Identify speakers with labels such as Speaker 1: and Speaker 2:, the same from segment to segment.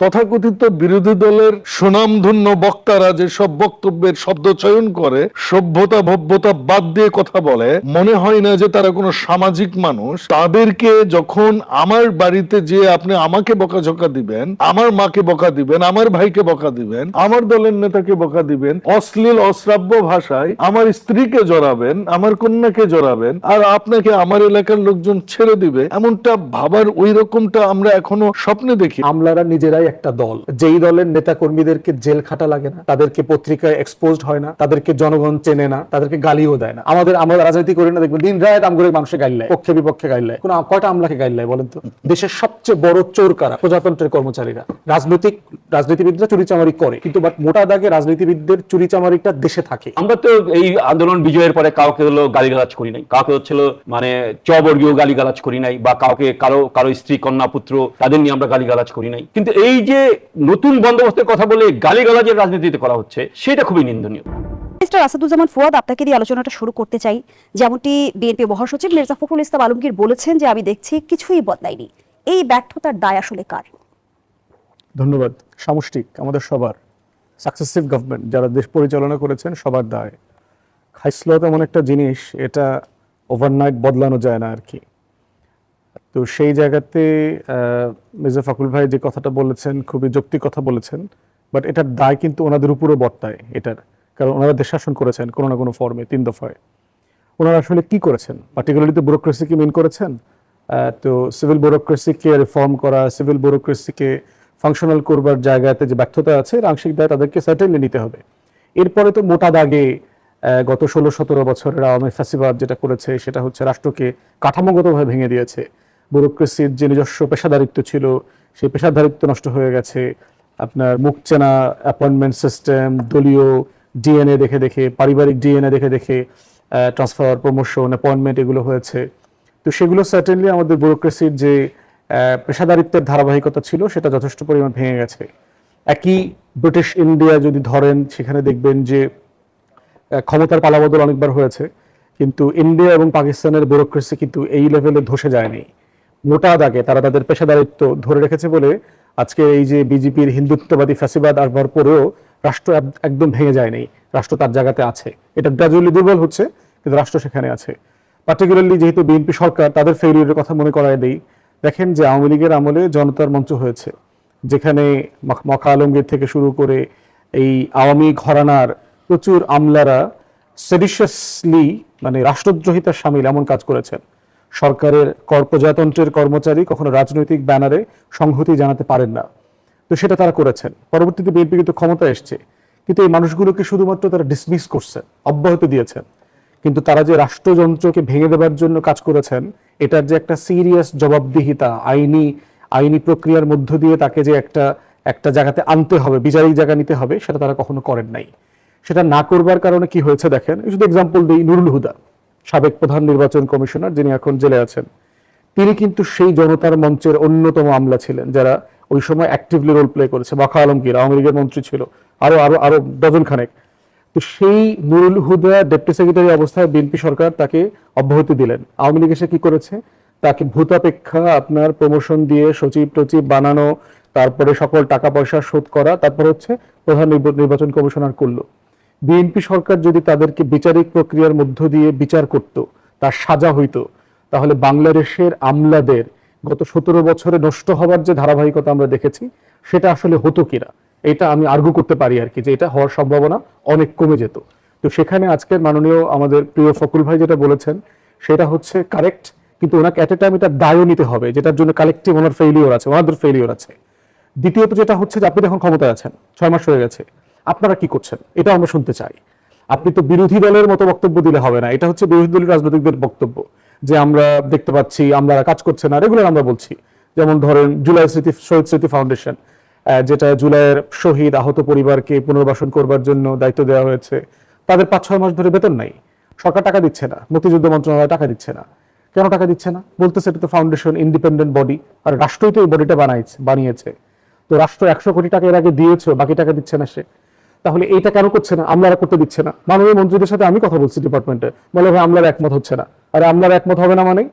Speaker 1: তথাকথিত বিরোধী দলের সুনামধন্য বক্তারা যেসব বক্তব্যের শব্দ চয়ন করে, সভ্যতা ভব্যতা বাদ দিয়ে কথা বলে, মনে হয় না যে তারা কোনো সামাজিক মানুষ। তাদেরকে যখন আমার বাড়িতে যে আপনি আমাকে বকাঝকা দিবেন, আমার মাকে বকা দিবেন, আমার ভাইকে বকা দিবেন, আমার দলের নেতাকে বকা দিবেন, অশ্লীল অশ্রাব্য ভাষায় আমার স্ত্রীকে জড়াবেন, আমার কন্যাকে জড়াবেন, আর আপনাকে আমার এলাকার লোকজন ছেড়ে দিবে, এমনটা ভাবার ওই রকমটা আমরা এখনো স্বপ্নে দেখি।
Speaker 2: আমলারা নিজেরাই একটা দল, যেই দলের নেতা কর্মীদেরকে জেল খাটা লাগে না, তাদেরকে পত্রিকায় এক্সপোজড হয় না, তাদেরকে জনগণ চেনে না, তাদেরকে গালিও দেয় না। আমরা রাজনীতি করি না, দেখবেন দিন রাত আম করে মানুষের গাইল্লায়, পক্ষে বিপক্ষে গাইল্লায়। কোন কয়টা আমলাকে গাইল্লায় বলেন তো? দেশের সবচেয়ে বড় চোর কারা? প্রজাতন্ত্রের কর্মচারীরা। রাজনীতিবিদরা চুরিচামারি করে, কিন্তু মোটা দাগে রাজনীতিবিদদের চুরিচামারিটা দেশে থাকে।
Speaker 3: আমরা তো এই আন্দোলন বিজয়ের পরে কাউকে হলো গালিগালাজ করি নাই, কাউকে হচ্ছিল মানে চবর্গীয় গালিগালাজ করি নাই, বা কাউকে কারো স্ত্রী কন্যা পুত্র তাদের নিয়ে আমরা গালিগালাজ করি নাই। কিন্তু এই যে নতুন বন্দোবস্তের কথা বলে গালিগালাজের রাজনীতিতে করা হচ্ছে, সেটা খুবই নিন্দনীয়।
Speaker 4: মিস্টার আসাদুজ্জামান ফুয়াদ, আপনাকে দিয়ে আলোচনাটা শুরু করতে চাই। যেমনটি বিএনপি মহাসচিব মির্জা ফখরুল ইসলাম আলমগীর বলেছেন যে আমি দেখছি কিছুই বদলায়নি, এই ব্যর্থতার দায় আসলে কার?
Speaker 2: ধন্যবাদ। সামষ্টিক, আমাদের সবার, সাকসেসিভ গভর্নমেন্ট যারা দেশ পরিচালনা করেছেন সবার দায়। খাইসলত এমন একটা জিনিস, এটা ওভারনাইট বদলানো যায় না আর কি। তো সেই জায়গাতে মির্জা ফখরুল ভাই যে কথাটা বলেছেন খুবই যৌক্তিক কথা বলেছেন, বাট এটার দায় কিন্তু ওনাদের উপরও বর্তায় এটার, কারণ ওনারা দেশ শাসন করেছেন কোনো না কোনো ফর্মে 3 দফায়। ওনারা আসলে কি করেছেন? পার্টিকুলারলি তো ব্যুরোক্রেসিকে মেন করেছেন। তো সিভিল ব্যুরোক্রেসিকে রিফর্ম করা, সিভিল ব্যুরোক্রেসিকে ফাংশনাল করবার জায়গাতে যে ব্যর্থতা আছে, আংশিক দায় তাদেরকে সার্টেনলি নিতে হবে। এরপরে তো মোটা দাগে গত 16-17 বছরের আওয়ামী ফ্যাসিবাদ যেটা করেছে, সেটা হচ্ছে রাষ্ট্রকে কাঠামোগতভাবে ভেঙে দিয়েছে। ব্যুরোক্রেসির যে নিজস্ব পেশাদারিত্ব ছিল, সেই পেশাদারিত্ব নষ্ট হয়ে গেছে। আপনার মুখ চেনা অ্যাপয়েন্টমেন্ট সিস্টেম, দলীয় ডিএনএ দেখে দেখে, পারিবারিক ডিএনএ দেখে দেখে ট্রান্সফার, প্রমোশন, অ্যাপয়েন্টমেন্ট এগুলো হয়েছে। তো সেগুলো সার্টেনলি আমাদের ব্যুরোক্রেসির যে পেশাদারিত্বের ধারাবাহিকতা ছিল, সেটা যথেষ্ট পরিমাণ ভেঙে গেছে। একই ব্রিটিশ ইন্ডিয়া যদি ধরেন, সেখানে দেখবেন যে ক্ষমতার পালাবদল অনেকবার হয়েছে, কিন্তু ইন্ডিয়া এবং পাকিস্তানের ব্যুরোক্রেসি কিন্তু এই লেভেলে ধসে যায়নি। মোটা দাগে তারা তাদের পেশাদারিত্ব ধরে রেখেছে বলে আজকে এই যে বিজেপির হিন্দুত্ববাদী ফ্যাসিবাদ আসবার পরেও রাষ্ট্র একদম ভেঙে যায়নি, রাষ্ট্র তার জায়গাতে আছে। এটা গ্র্যাজুয়ালি দুর্বল হচ্ছে, কিন্তু রাষ্ট্র সেখানে আছে। পার্টিকুলারলি যেহেতু বিএনপি সরকার, তাদের ফেইলিউরের কথা মনে করায় দেই। দেখেন যে আওয়ামী লীগের আমলে জনতার মঞ্চ হয়েছে, যেখানে মখা আলমগীর থেকে শুরু করে এই আওয়ামী ঘরানার প্রচুর আমলারা সেডিশাসলি, মানে রাষ্ট্রদ্রোহিতার শামিল এমন কাজ করেছেন। সরকারের প্রজাতন্ত্রের কর্মচারী কখনো রাজনৈতিক ব্যানারে সংহতি জানাতে পারেন না, তো সেটা তারা করেছেন। পরবর্তীতে বিএনপি কিন্তু ক্ষমতায় এসছে, কিন্তু এই মানুষগুলোকে শুধুমাত্র তারা ডিসমিস করছেন, অব্যাহতি দিয়েছেন। কিন্তু তারা যে রাষ্ট্রযন্ত্রকে ভেঙে দেবার জন্য কাজ করেছেন, এটার যে একটা সিরিয়াস জবাবদিহিতা, আইনি প্রক্রিয়ার মধ্য দিয়ে তাকে যে একটা জায়গাতে আনতে হবে, বিচারিক জায়গা নিতে হবে, সেটা তারা কখনো করেন নাই। সেটা না করবার কারণে কি হয়েছে দেখেন। শুধু এক্সাম্পল দিই, নুরুল হুদা, সাবেক প্রধান নির্বাচন কমিশনার, যিনি এখন জেলে আছেন, তিনি কিন্তু সেই জনতার মঞ্চের অন্যতম আমলা ছিলেন যারা ওই সময় অ্যাক্টিভলি রোল প্লে করেছে। মখা আলমগীর আওয়ামী লীগের মন্ত্রী ছিল, আরো ডজন খানেক। তো সেই নুরুল হুদা ডেপুটি সেক্রেটারি অবস্থায় বিএনপি সরকার তাকে অব্যাহতি দিলেন। আওয়ামী লীগ এসে কি করেছে? তাকে ভূতাপেক্ষা আপনার প্রমোশন দিয়ে সচিব টচিব বানানো, তারপরে সকল টাকা পয়সা শোধ করা, তারপর হচ্ছে প্রধান নির্বাচন কমিশনার করলো। বিএনপি সরকার যদি তাদেরকে বিচারিক প্রক্রিয়ার মধ্য দিয়ে বিচার করত, তার সাজা হইতো, তাহলে বাংলাদেশের আমলাদের গত 17 বছরে নষ্ট হবার যে ধারাবাহিকতা আমরা দেখেছি, সেটা আসলে হতো কিনা, এটা আমি আর্গু করতে পারি আর কি, যে এটা হওয়ার সম্ভাবনা অনেক কমে যেত। তো সেখানে আজকের মাননীয় আমাদের প্রিয় ফখরুল ভাই যেটা বলেছেন, সেটা হচ্ছে কারেক্ট, কিন্তু ওনাকে এট এ টাইম এটা দায়ও নিতে হবে, যেটার জন্য কালেকটিভ ওনার ফেইলিওর আছে, ওনাদের ফেইলিওর আছে। দ্বিতীয়ত যেটা হচ্ছে যে আপনি এখন ক্ষমতায় আছেন, 6 মাস হয়ে গেছে, আপনারা কি করছেন এটা আমরা শুনতে চাই। আপনি তো বিরোধী দলের মতো বক্তব্য দিলে হবে না, এটা হচ্ছে বিরোধী দলের রাজনৈতিকদের বক্তব্য, যে আমরা দেখতে পাচ্ছি আমরা কাজ করছে না, রেগুলার আমরা বলছি। যেমন ধরেন শহীদ স্মৃতি ফাউন্ডেশন, যেটা জুলাইয়ের শহীদ আহত পরিবারকে পুনর্বাসন করবার জন্য দায়িত্ব দেওয়া হয়েছে, তাদের 5-6 মাস ধরে বেতন নাই, সরকার টাকা দিচ্ছে না, মুক্তিযুদ্ধ মন্ত্রণালয় টাকা দিচ্ছে না। কেন টাকা দিচ্ছে না? বলতেছে এটা তো ফাউন্ডেশন, ইন্ডিপেন্ডেন্ট বডি, আর রাষ্ট্রই তো এই বডিটা বানিয়েছে। তো রাষ্ট্র 100 কোটি টাকা এর আগে দিয়েছে, বাকি টাকা দিচ্ছে না সে। তাহলে এইটা কেন করছে না? আমলারা করতে দিচ্ছে না। মাননীয় মন্ত্রীদের সাথে আমি কথা বলছি ডিপার্টমেন্টে, বলে ভাই আমলারা একমত হচ্ছে না। আরে আমলারা একমত হবে না মানে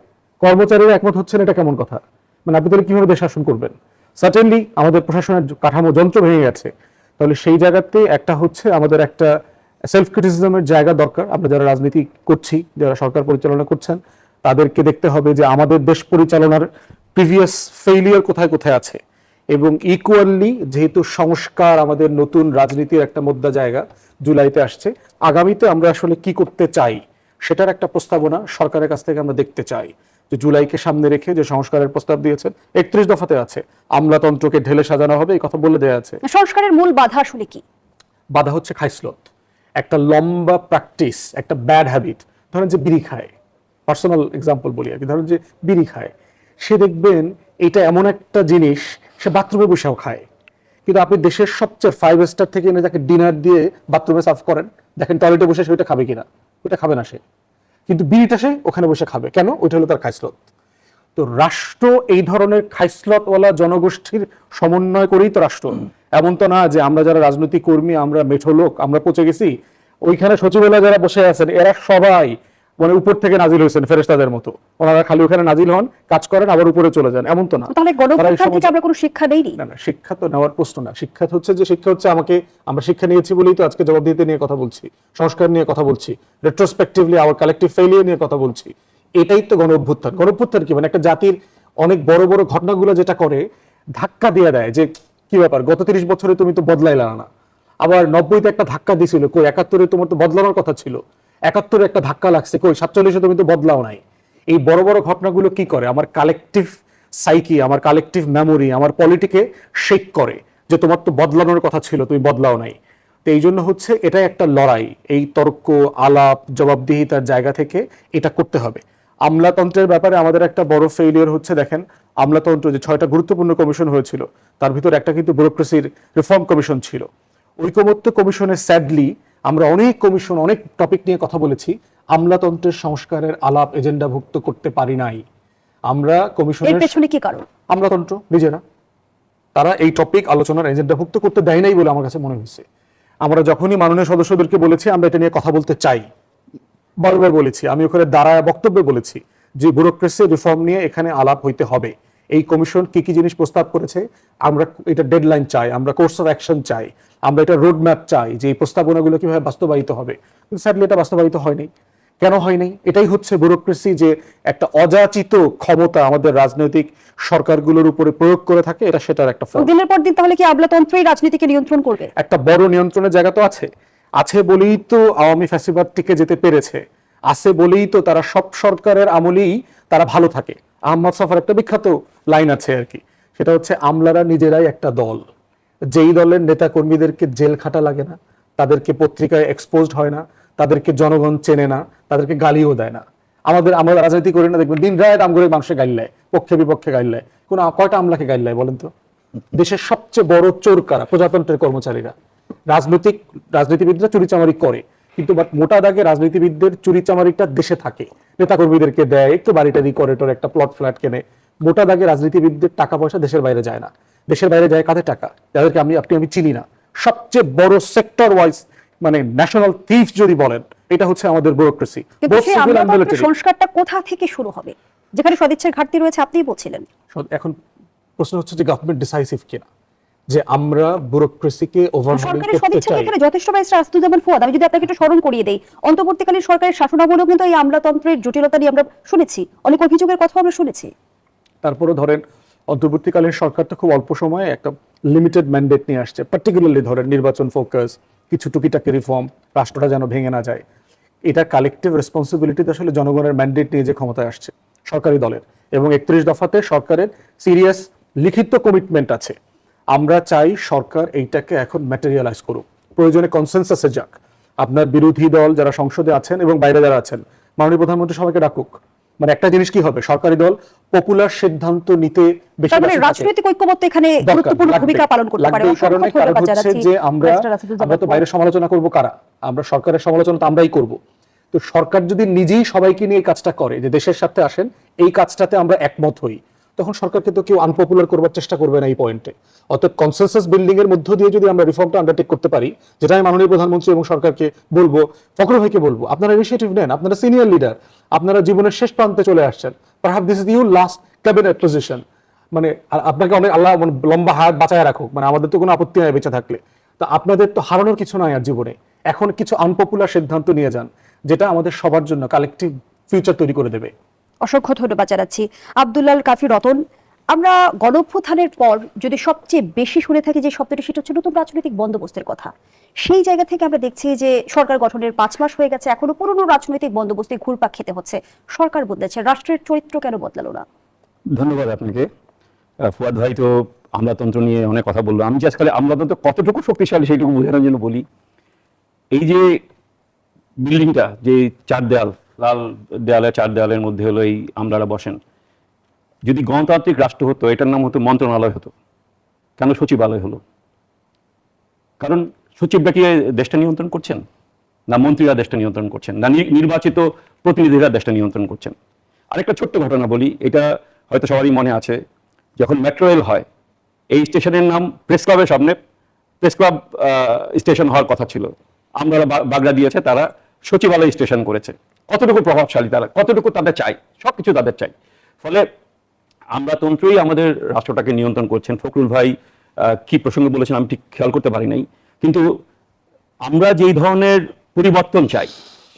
Speaker 2: কর্মচারীরা একমত হচ্ছে না, এটা কেমন কথা? মানে আপনি তাহলে কিভাবে দেশ শাসন করবেন? সার্টেনলি আমাদের প্রশাসনের কাঠামো যন্ত্র ভেঙে গেছে, তাহলে সেই জায়গাতে একটা হচ্ছে আমাদের একটা সেলফ ক্রিটিসিজমের জায়গা দরকার। আমরা যারা রাজনীতি করছি, যারা সরকার পরিচালনা করছেন, তাদেরকে দেখতে হবে যে আমাদের দেশ পরিচালনার প্রিভিয়াস ফেইলিয়ার কোথায় কোথায় আছে, এবং ইকুয়ালি যেহেতু সংস্কার আমাদের নতুন রাজনীতির একটা মুদ্রা জায়গা জুলাইতে আসছে, আগামীতে আমরা আসলে কি করতে চাই সেটার একটা প্রস্তাবনা সরকারের কাছ থেকে আমরা দেখতে চাই। যে জুলাইকে সামনে রেখে যে সংস্কারের প্রস্তাব দিয়েছেন 31 দফাতে আছে, আমলাতন্ত্রকে ঢেলে সাজানো হবে এই কথা বলে দেওয়া আছে।
Speaker 4: সংস্কারের মূল বাধা আসলে কি?
Speaker 2: বাধা হচ্ছে খাইসলত, একটা লম্বা প্র্যাকটিস, একটা ব্যাড হ্যাবিট। ধরেন যে বিড়ি খায়, পার্সোনাল এক্সাম্পল বলি আর কি, ধরেন যে বিড়ি খায়, সে দেখবেন এটা এমন একটা জিনিস সে বাথরুমে বসেও খায়, কিন্তু আপনি দেশের সবচেয়ে 5 স্টার থেকে এনে তাকে ডিনার দিয়ে বাথরুমে সার্ভ করেন, দেখেন টয়লেটে বসে সে ওইটা খাবে কিনা, ওইটা খাবে না সে, কিন্তু বিড়িটা সে ওখানে বসে খাবে। কেন? ওইটা হলো তার খাইসলত। তো রাষ্ট্র এই ধরনের খাইসলতওয়ালা জনগোষ্ঠীর সমন্বয় করেই তো রাষ্ট্র। এমন তো না যে আমরা যারা রাজনৈতিক কর্মী আমরা মেঠো লোক, আমরা পচে গেছি, ওইখানে সচিবালয় যারা বসে আছেন এরা সবাই মানে উপর থেকে নাজিল হয়েছেন ফেরেশতাদের মতো, ওনারা খালি ওখানে নাজিল হন, কাজ করেন, আবার উপরে চলে যান, এমন তো না।
Speaker 4: তাহলে গণঅভ্যুত্থান থেকে আমরা কোনো শিক্ষা নেইনি?
Speaker 2: না, শিক্ষা তো নেওয়ার প্রশ্ন না। শিক্ষা হচ্ছে আমরা শিক্ষা নিয়েছি বলেই তো আজকে জবাবদিহিতা নিয়ে কথা বলছি, সংস্কার নিয়ে কথা বলছি, রেট্রোস্পেক্টিভলি আওয়ার কালেক্টিভ ফেইলিয়ার নিয়ে কথা বলছি। এটাই তো গণঅভ্যুত্থান। গণঅভ্যুত্থান কি? মানে একটা জাতির অনেক বড় বড় ঘটনাগুলো যেটা করে ধাক্কা দিয়ে দেয়, যে কি ব্যাপার গত 30 বছরে তুমি তো বদলাইলা না, আবার 90-তে একটা ধাক্কা দিছিল, কই 71-এ তোমার তো বদলানোর কথা ছিল, 71-এ একটা ধাক্কা লাগছে, কই 47-এ তুমি তো বদলাও নাই। এই বড় বড় ঘটনাগুলো কি করে? আমার কালেকটিভ সাইকি, আমার কালেকটিভ মেমোরি, আমার পলিটিকে শেক করে, যে তোমার তো বদলানোর কথা ছিল, তুমি বদলাও নাই। তো এই জন্য হচ্ছে এটা একটা লড়াই, এই তর্ক আলাপ জবাবদিহিতার জায়গা থেকে এটা করতে হবে। আমলাতন্ত্রের ব্যাপারে আমাদের একটা বড় ফেইলিয়ার হচ্ছে, দেখেন আমলাতন্ত্র যে 6টা গুরুত্বপূর্ণ কমিশন হয়েছিল তার ভিতর একটা কিন্তু ব্যুরোক্রেসির রিফর্ম কমিশন ছিল। ঐকমত্য কমিশনে স্যাডলি আমরা অনেক কমিশন অনেক টপিক নিয়ে কথা বলেছি, আমলাতন্ত্রের সংস্কারের আলাপ এজেন্ডাভুক্ত করতে পারি নাই আমরা। কমিশনের
Speaker 4: পেছনে কি কারণ?
Speaker 2: আমলাতন্ত্র নিজেরা, তারা এই টপিক আলোচনার এজেন্ডাভুক্ত করতে দেয় নাই বলে আমার কাছে মনে হয়েছে। আমরা যখনই মাননীয় সদস্যদেরকে বলেছি আমরা এটা নিয়ে কথা বলতে চাই, বারবার বলেছি, আমি ওখানে দাঁড়ায় বক্তব্যে বলেছি যে ব্যুরোক্রেসি রিফর্ম নিয়ে এখানে আলাপ হইতে হবে। এই কমিশন কি কি জিনিস প্রস্তাব করেছে, আমরা এটা ডেডলাইন চাই, আমরা কোর্স অফ অ্যাকশন চাই, আমরা এটা রোড ম্যাপ চাই, যে এই প্রস্তাবনাগুলো কিভাবে বাস্তবায়িত হবে। কিন্তু স্যাডলি এটা বাস্তবায়িত হয়নি। কেন হয়নি? এটাই হচ্ছে ব্যুরোক্রেসি, যে একটা অযাচিত ক্ষমতা আমাদের রাজনৈতিক সরকারগুলোর উপরে প্রয়োগ করে থাকে, এটা সেটার একটা ফল।
Speaker 4: দিনের পর দিন তাহলে কি আমলাতন্ত্রই রাজনীতিকে নিয়ন্ত্রণ করবে?
Speaker 2: একটা বড় নিয়ন্ত্রণের জায়গা তো আছে বলেই তো আওয়ামী ফ্যাসিবাদ টিকে যেতে পেরেছে, আছে বলেই তো তারা সব সরকারের আমলেই তারা ভালো থাকে। আহমদ সফার একটা বিখ্যাত লাইন আছে আর কি, সেটা হচ্ছে আমলারা নিজেরাই একটা দল, যেই দলের নেতা কর্মীদেরকে জেল খাটা লাগে না, তাদেরকে পত্রিকায় এক্সপোজড হয় না, তাদেরকে জনগণ চেনে না, তাদেরকে গালিও দেয় না। আমরা রাজনীতি করি না, দেখবেন দিন রাত আম করে মানুষে গাইল দেয়, পক্ষে বিপক্ষে গাইল দেয়, কয়টা আমলাকে গাইল দেয় বলেন তো? দেশের সবচেয়ে বড় চোর কারা? প্রজাতন্ত্রের কর্মচারীরা। রাজনীতিবিদরা চুরিচামারি করে, কিন্তু মোটা দাগে রাজনীতিবিদদের চুরিচামারিটা দেশে থাকে, নেতাকর্মীদেরকে দেয়, একটু বাড়িটারি করে, টোর একটা প্লট ফ্ল্যাট কেনে। মোটা দাগে রাজনীতিবিদদের টাকা পয়সা দেশের বাইরে যায় না। দেশের বাইরে যায় কাদের টাকা? যাদেরকে আমি চিনি না। সবচেয়ে বড় সেক্টর ওয়াইজ মানে ন্যাশনাল থিফ যদি বলেন, এটা হচ্ছে আমাদের ব্যুরোক্রেসি।
Speaker 4: সংস্কারটা কোথা থেকে শুরু হবে, যেখানে সদিচ্ছার ঘাটতি রয়েছে আপনিই বলছিলেন?
Speaker 2: এখন প্রশ্ন হচ্ছে যে গভর্নমেন্ট ডিসাইসিভ কিনা, যে আমরা ব্যুরোক্রেসিকে ওভারহাউল করতে চাই।
Speaker 4: এখানে যথেষ্ট ব্যারিস্টার আসাদুজ্জামান ফুয়াদ, আমি যদি আপনাকে একটু স্মরণ করিয়ে দেই, অন্তর্বর্তীকালীন সরকারের শাসনামলেও কিন্তু এই আমলাতন্ত্রের জটিলতা নিয়ে আমরা শুনেছি, অনেক অভিযোগের কথা আমরা শুনেছি।
Speaker 2: তারপরে ধরেন অন্তর্বর্তীকালীন সরকার তো খুব অল্প সময়ে একটা লিমিটেড ম্যান্ডেট নিয়ে আসছে, পার্টিকুলারলি ধরেন নির্বাচন ফোকাস, কিছু টুকিটাকি রিফর্ম, রাষ্ট্রটা যেন ভেঙে না যায়। এটা কালেকটিভ রেসপন্সিবিলিটিতে আসলে জনগণের ম্যান্ডেট নিয়ে যে ক্ষমতায় আসছে সরকারি দলের, এবং 31 দফাতে সরকারের সিরিয়াস লিখিত কমিটমেন্ট আছে। আমরা চাই সরকার এইটাকে এখন ম্যাটেরিয়ালাইজ করুক, প্রয়োজনে কনসেনসাসে যাক। আপনার বিরোধী দল যারা সংসদে আছেন এবং বাইরে যারা আছেন, মাননীয় প্রধানমন্ত্রী সবাইকে ডাকুক। মানে একটা জিনিস কি হবে, সরকারি দল পপুলার সিদ্ধান্ত নিতে বেশি
Speaker 4: রাজনৈতিক ঐক্যমত্য এখানে গুরুত্বপূর্ণ ভূমিকা পালন করতে পারে।
Speaker 2: কারণ হচ্ছে যে আমরা তো বাইরে সমালোচনা করব কারা? আমরা সরকারের সমালোচনা তো আমরাই করব। তো সরকার যদি নিজেই সবাইকে নিয়ে কাজটা করে, যে দেশের সাথে আসেন এই কাজটাতে আমরা একমত হই, তখন সরকারকে তো কেউ আনপপুলার করবার চেষ্টা করবে না এই পয়েন্টে। অর্থাৎ কনসেনসাস বিল্ডিং এর মধ্য দিয়ে যদি আমরা রিফর্মটা আন্ডারটেক করতে পারি, যেটা আমি মাননীয় প্রধানমন্ত্রী এবং সরকারকে বলবো, ফখরুল ভাইকে বলবো, আপনারা ইনিশিয়েটিভ নেন, আপনারা সিনিয়র লিডার, আপনারা জীবনের শেষ প্রান্তে চলে আসছেন, perhaps this is your last cabinet position, মানে আপনাকে অনেক আল্লাহ মানে লম্বা হায়াত বাঁচায় রাখুক, মানে আমাদের তো কোনো আপত্তি নাই বেঁচে থাকলে, তো আপনাদের তো হারানোর কিছু নাই আর জীবনে। এখন কিছু আনপপুলার সিদ্ধান্ত নিয়ে যান যেটা আমাদের সবার জন্য কালেকটিভ ফিউচার তৈরি করে দেবে।
Speaker 4: অসংখ্য ধন্যবাদ জানাচ্ছি আব্দুল্লাহ কাফি রতন। আমরা গণঅভ্যুত্থানের পর যদি সবচেয়ে বেশি শুনে থাকি যে শব্দটি, সেটা হচ্ছে নতুন রাজনৈতিক বন্দোবস্তের কথা। সেই জায়গা থেকে আমরা দেখছি যে সরকার গঠনের 5 মাস হয়ে গেছে, এখনো পুরনো রাজনৈতিক বন্দোবস্তে ঘুরপাক খেতে হচ্ছে। সরকার বদলেছে, রাষ্ট্রের চরিত্র কেন বদলালো না?
Speaker 3: ধন্যবাদ আপনাকে। ফুয়াদ ভাই তো আমলাতন্ত্র নিয়ে অনেক কথা বললো। আমি জাস্ট খালি আমলাতন্ত্র কতটুকু শক্তিশালী সেইটুকু বোঝানোর জন্য বলি। এই যে বিল্ডিংটা, যে 4 দেয়াল, লাল দেয়ালে 4 দেয়ালের মধ্যে হলো এই আমলারা বসেন, যদি গণতান্ত্রিক রাষ্ট্র হতো এটার নাম হতো মন্ত্রণালয় হতো। কেন সচিবালয় হলো? কারণ সচিবরা কি দেশটা নিয়ন্ত্রণ করছেন? না মন্ত্রীরা দেশটা নিয়ন্ত্রণ করছেন? না নির্বাচিত প্রতিনিধিরা দেশটা নিয়ন্ত্রণ করছেন? আরেকটা ছোট্ট ঘটনা বলি, এটা হয়তো সবারই মনে আছে। যখন মেট্রো রেল হয়, এই স্টেশনের নাম প্রেস ক্লাবের সামনে প্রেস ক্লাব স্টেশন হওয়ার কথা ছিল। আমরা বাগড়া দিয়েছে, তারা সচিবালয় স্টেশন করেছে। কতটুকু প্রভাবশালী তারা, কতটুকু তাদের চাই, সবকিছু তাদের চাই। ফলে আমলাতন্ত্রই আমাদের রাষ্ট্রটাকে নিয়ন্ত্রণ করছেন। ফখরুল ভাই কি প্রসঙ্গে বলেছেন আমি ঠিক খেয়াল করতে পারি নাই, কিন্তু আমরা যেই ধরনের পরিবর্তন চাই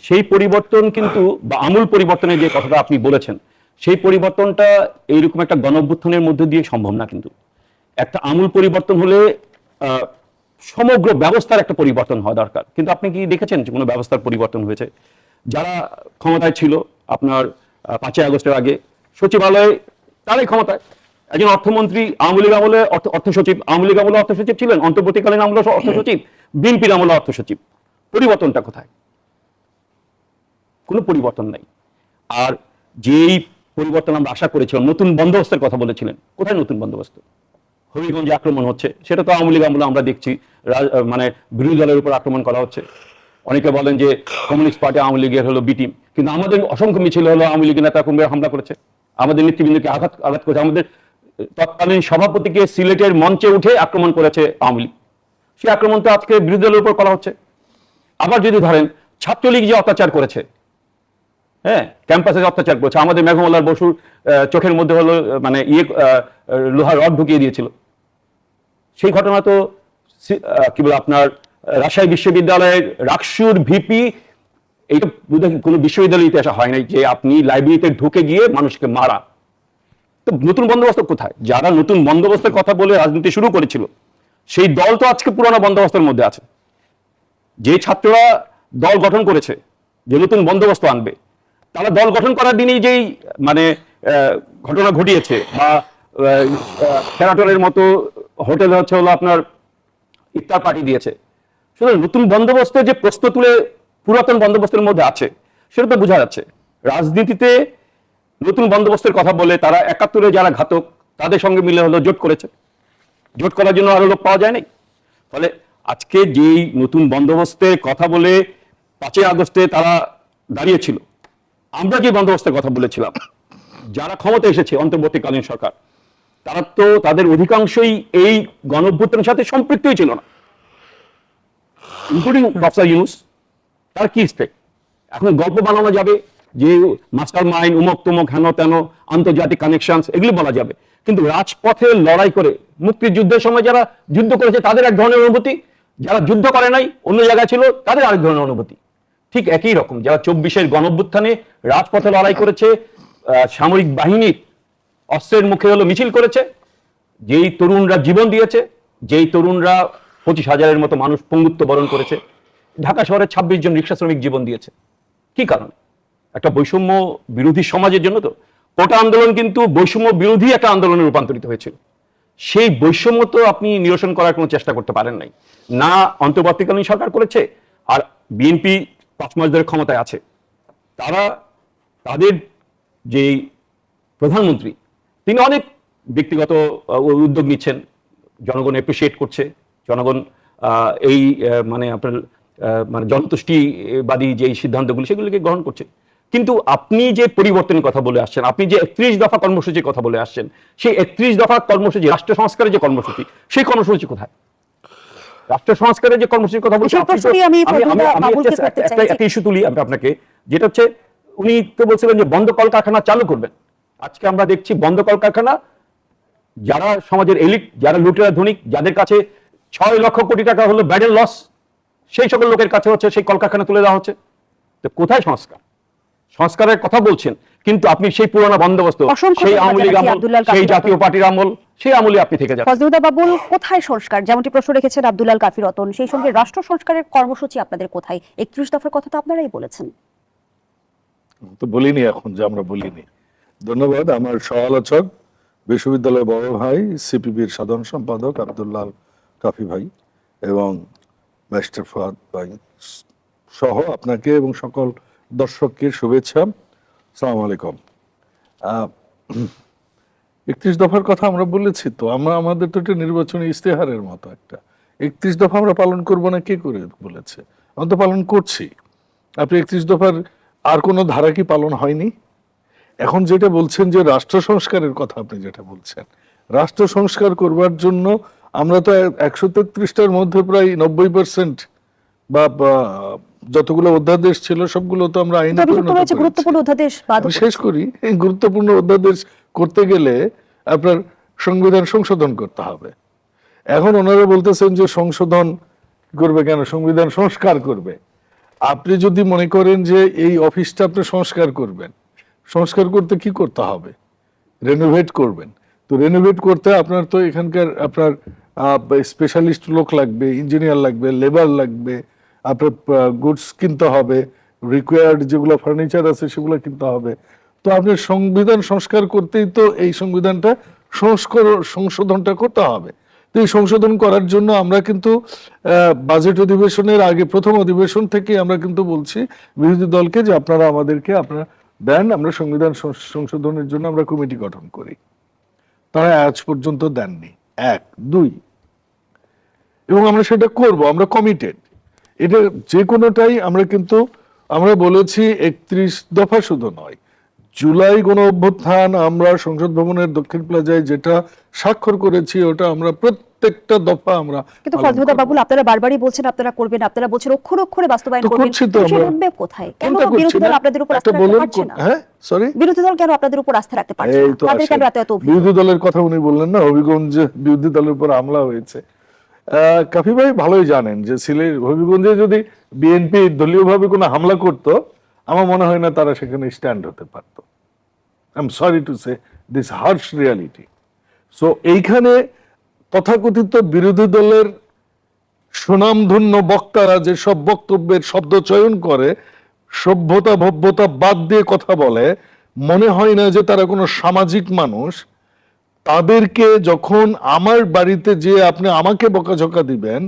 Speaker 3: সেই পরিবর্তন কিন্তু, বা আমূল পরিবর্তনের যে কথাটা আপনি বলেছেন, সেই পরিবর্তনটা এইরকম একটা গণঅভ্যুত্থানের মধ্যে দিয়ে সম্ভব না। কিন্তু একটা আমূল পরিবর্তন হলে সমগ্র ব্যবস্থার একটা পরিবর্তন হওয়া দরকার। কিন্তু আপনি কি দেখেছেন যে কোনো ব্যবস্থার পরিবর্তন হয়েছে? যারা ক্ষমতায় ছিল আপনার 5ই আগস্টের আগে, সচিবালয়ে তারাই ক্ষমতায়। একজন অর্থমন্ত্রী আওয়ামী লীগ আমলে অর্থ সচিব, আওয়ামী লীগ আমলে অর্থ সচিব ছিলেন, অন্তর্বর্তীকালীন আমলে অর্থ সচিব, বিএনপির আমলে অর্থ সচিব। পরিবর্তনটা কোথায়? কোনো পরিবর্তন নাই। আর যেই পরিবর্তন আমরা আশা করেছিলাম, নতুন বন্দোবস্তের কথা বলেছিলেন, কোথায় নতুন বন্দোবস্ত? হবিগঞ্জে আক্রমণ হচ্ছে, সেটা তো আওয়ামী লীগ আমলে আমরা দেখছি, মানে বিরোধী দলের উপর আক্রমণ করা হচ্ছে। অনেকে বলেন যে কমিউনিস্ট পার্টি আওয়ামী লীগের হলো বি টিম, কিন্তু আমাদের অসংখ্য মিছিল হলো আওয়ামী লীগের নেতা কর্মীরা হামলা করেছে, আমাদের নেতৃবৃন্দকে আঘাত করেছে, আমাদের তৎকালীন সভাপতিকে সিলেটের মঞ্চে উঠে আক্রমণ করেছে আওয়ামী লীগ। সেই আক্রমণ তো আজকে বিরোধী দলের উপর করা হচ্ছে। আবার যদি ধরেন ছাত্রলীগ যে অত্যাচার করেছে, হ্যাঁ, ক্যাম্পাসে অত্যাচার করেছে, আমাদের মেঘমল্লার বসুর চোখের মধ্যে হলো মানে লোহার রড ঢুকিয়ে দিয়েছিল, সেই ঘটনা তো কি বলে আপনার রাজশাহী বিশ্ববিদ্যালয়ের রাকসুর ভিপি, এইটা কোনো বিশ্ববিদ্যালয়ের ইতিহাসে হয় নাই যে আপনি লাইব্রেরিতে ঢুকে গিয়ে মানুষকে মারা। তো নতুন বন্দোবস্ত কোথায়? যারা নতুন বন্দোবস্তের কথা বলে রাজনীতি শুরু করেছিল সেই দল তো আজকে পুরোনো বন্দোবস্তের মধ্যে আছে। যে ছাত্ররা দল গঠন করেছে যে নতুন বন্দোবস্ত আনবে, তারা দল গঠন করার দিনেই যেই মানে ঘটনা ঘটিয়েছে, বা সেরাটনের মতো হোটেলে হচ্ছে হলো আপনার ইফতার পার্টি দিয়েছে, সুতরাং নতুন বন্দোবস্তের যে প্রশ্ন তুলে পুরাতন বন্দোবস্তের মধ্যে আছে সেটা তো বোঝা যাচ্ছে। রাজনীতিতে নতুন বন্দোবস্তের কথা বলে তারা 71-এ যারা ঘাতক তাদের সঙ্গে মিলে হলো জোট করেছে, জোট করার জন্য আরো লোক পাওয়া যায় নাই। ফলে আজকে যেই নতুন বন্দোবস্তের কথা বলে 5ই আগস্টে তারা দাঁড়িয়েছিল, আমরা যে বন্দোবস্তের কথা বলেছিলাম, যারা ক্ষমতা এসেছে অন্তর্বর্তীকালীন সরকার, তারা তো তাদের অধিকাংশই এই গণঅভ্যুত্থানের সাথে সম্পৃক্তই ছিল না, ইনক্লুডিং প্রফেসর ইউনূস। তার কি স্টেক? এখন গল্প বানানো যাবে যে মাস্টার মাইন্ড, উমক তুমক, হেন তেন, আন্তর্জাতিক কানেকশন, এগুলি বলা যাবে, কিন্তু রাজপথে লড়াই করে মুক্তিযুদ্ধের সময় যারা যুদ্ধ করেছে তাদের এক ধরনের অনুভূতি, যারা যুদ্ধ করে নাই অন্য জায়গায় ছিল তাদের আরেক ধরনের অনুভূতি। ঠিক একই রকম যারা 24-এর গণঅভ্যুত্থানে রাজপথে লড়াই করেছে, সামরিক বাহিনীর অস্ত্রের মুখে হলো মিছিল করেছে, যেই তরুণরা জীবন দিয়েছে, যেই তরুণরা 25,000-এর মতো মানুষ পঙ্গুত্ব বরণ করেছে, ঢাকা শহরে 26 জন রিক্সা শ্রমিক জীবন দিয়েছে। কি কারণ? একটা বৈষম্য বিরোধী সমাজের জন্য। তো কোটা আন্দোলন কিন্তু বৈষম্য বিরোধী একটা আন্দোলনে রূপান্তরিত হয়েছিল। সেই বৈষম্য তো আপনি নিরসন করার কোনো চেষ্টা করতে পারেন নাই, না অন্তর্বর্তীকালীন সরকার করেছে, আর বিএনপি 5 মাস ধরে ক্ষমতায় আছে। তারা তাদের যে প্রধানমন্ত্রী, তিনি অনেক ব্যক্তিগত উদ্যোগ নিচ্ছেন, জনগণ অ্যাপ্রিসিয়েট করছে, জনগণ এই মানে আপনার মানে জনতুষ্টিবাদী যে সিদ্ধান্তগুলি সেগুলিকে গ্রহণ করছে। কিন্তু আপনি যে পরিবর্তনের কথা বলে আসছেন, আপনি যে 31 দফা কর্মসূচির কথা বলে আসছেন, সেই 31 দফা কর্মসূচি, রাষ্ট্র সংস্কারের যে কর্মসূচি, সেই কর্মসূচি কোথায়? রাষ্ট্র সংস্কারের যে কর্মসূচির কথা বলছি, একটা ইস্যু তুলি আমরা আপনাকে, যেটা হচ্ছে উনি তো বলছিলেন যে বন্ধ কলকারখানা চালু করবেন। আজকে আমরা দেখছি বন্ধ কলকারখানা যারা সমাজের এলিট, যারা লুটেরা ধনিক, যাদের কাছে 6 লক্ষ কোটি টাকা হলো ব্যাডের লস, সেই সকল লোকের কাছে হচ্ছে সেই কলকারখানা তুলে দেওয়া হচ্ছে। তো কোথায় সংস্কার? সংস্কারের কথা বলছেন, কিন্তু আপনি সেই পুরোনো বন্দোবস্ত,
Speaker 4: অসংখ্য
Speaker 3: সেই
Speaker 4: ধন্যবাদ
Speaker 3: আওয়ামী লীগ
Speaker 4: জানাচ্ছি
Speaker 3: আমল,
Speaker 4: আব্দুল্লাহ
Speaker 3: সেই
Speaker 4: কাফি
Speaker 3: জাতীয়
Speaker 4: রতন।
Speaker 3: পার্টির আমল, সেই আমলে আপনি থেকে যান।
Speaker 4: ফজলুদ্দা বাবুল, কোথায় সংস্কার? যেমনটি প্রশ্ন রেখেছেন আব্দুল্লাহ কাফি রতন, সেই সঙ্গে রাষ্ট্র সংস্কারের কর্মসূচি আপনাদের কোথায়? 31 দফার কথা তো আপনারাই বলেছেন।
Speaker 1: তো বলিনি এখন যে আমরা বলিনি। ধন্যবাদ। আমার সহ-আলোচক বিশ্ববিদ্যালয়ের বড় ভাই সিপিবির সাধারণ সম্পাদক আব্দুল্লাহ কাফি ভাই এবং ব্যারিস্টার ফুয়াদ ভাই সহ আপনাকে এবং সকল দর্শককে শুভেচ্ছা। আসসালামু আলাইকুম। 31 দফার কথা আমরা বলেছি তো, আমাদের তো একটা নির্বাচনী ইস্তেহারের মতো একটা। 31 দফা আমরা পালন করব না কে করে বলেছে? আমরা তো পালন করছি। আপনি 31 দফার আর কোনো ধারা কি পালন হয়নি? এখন যেটা বলছেন যে রাষ্ট্র সংস্কারের কথা, আপনি যেটা বলছেন রাষ্ট্র সংস্কার করবার জন্য আমরা তো 133টার মধ্যে প্রায় 90% বা যতগুলো অধ্যাদেশ ছিল সবগুলো তো আমরা আইনে
Speaker 4: অভিযুক্ত
Speaker 1: পরিণত
Speaker 4: রয়েছে
Speaker 1: করেছি।
Speaker 4: গুরুত্বপূর্ণ অধ্যাদেশ বাদ
Speaker 1: আমি শেষ করি। এই গুরুত্বপূর্ণ অধ্যাদেশ করতে গেলে আপনার সংবিধান সংশোধন করতে হবে। এখন ওনারা বলতেছেন যে সংশোধন করবে কেন, সংবিধান সংস্কার করবে। আপনি যদি মনে করেন যে এই অফিসটা আপনি সংস্কার করবেন, সংস্কার করতে কি করতে হবে? রেনোভেট করবেন। তো রেনোভেট করতে আপনার তো এখানকার আপনার স্পেশালিস্ট লোক লাগবে, ইঞ্জিনিয়ার লাগবে, লেবার লাগবে, আপনার গুডস কিনতে হবে, রিকোয়ার্ড যেগুলো ফার্নিচার আছে সেগুলো কিনতে হবে। তো আপনার সংবিধান সংস্কার করতেই তো এই সংবিধানটা সংশোধনটা করতে হবে। তো এই সংশোধন করার জন্য আমরা কিন্তু বাজেট অধিবেশনের আগে, প্রথম অধিবেশন থেকে আমরা কিন্তু বলছি বিরোধী দলকে যে আপনারা আমাদেরকে আপনারা দেন, আমরা সংবিধান সংশোধনের জন্য আমরা কমিটি গঠন করি। তারা আজ পর্যন্ত দেননি। 1, 2 এবং আমরা সেটা করব, আমরা কমিটেড। এটা যে কোনোটাই আমরা কিন্তু আমরা বলেছি 31 দফা শুধু নয়, জুলাই গণ অভ্যুত্থান আমরা সংসদ ভবনের দক্ষিণ প্লাজায় যেটা স্বাক্ষর করেছি ওটা আমরা প্রত্যেকটা দফা আমরা
Speaker 4: কিন্তু
Speaker 1: পালন
Speaker 4: ফজলুদ্দা
Speaker 1: করব।
Speaker 4: বাবুল, আপনারা বারবারই বলছেন আপনারা করবেন, আপনারা বলছেন অক্ষরে অক্ষরে বাস্তবায়ন
Speaker 1: তো
Speaker 4: করবেন,
Speaker 1: করছি তো
Speaker 4: সেই
Speaker 1: আমরা।
Speaker 4: রোডম্যাপ কোথায়? কেন
Speaker 1: কোনটা করছি
Speaker 4: বিরোধী দল
Speaker 1: না?
Speaker 4: আপনাদের উপর
Speaker 1: একটা
Speaker 4: আস্থা রাখতে
Speaker 1: বলুন
Speaker 4: পারছে না?
Speaker 1: হ্যাঁ, সরি,
Speaker 4: বিরোধী দল কেন আপনাদের উপর আস্থা রাখতে পারছে
Speaker 1: এই
Speaker 4: না?
Speaker 1: তো
Speaker 4: তাদের কেন
Speaker 1: আসেন।
Speaker 4: এত অভিযোগ?
Speaker 1: বিরোধী দলের কথা উনি বললেন না, হবিগঞ্জে বিরোধী দলের উপর হামলা হয়েছে। কাফি ভাই ভালোই জানেন যে সিলেট হবিগঞ্জে যদি বিএনপি দলীয়ভাবে কোনো হামলা করত, আমার মনে হয় না তারা সেখানে স্ট্যান্ড হতে পারত। I am sorry to say this harsh reality. So এইখানে তথাকথিত বিরোধী দলের সুনামধন্য বক্তারা যে সব বক্তব্যের শব্দ চয়ন করে, সভ্যতা ভব্যতা বাদ দিয়ে কথা বলে, মনে হয় না যে তারা কোনো সামাজিক মানুষ। তাদেরকে যখন আমার বাড়িতে যে আপনি আমাকে বকাঝকা দিবেন,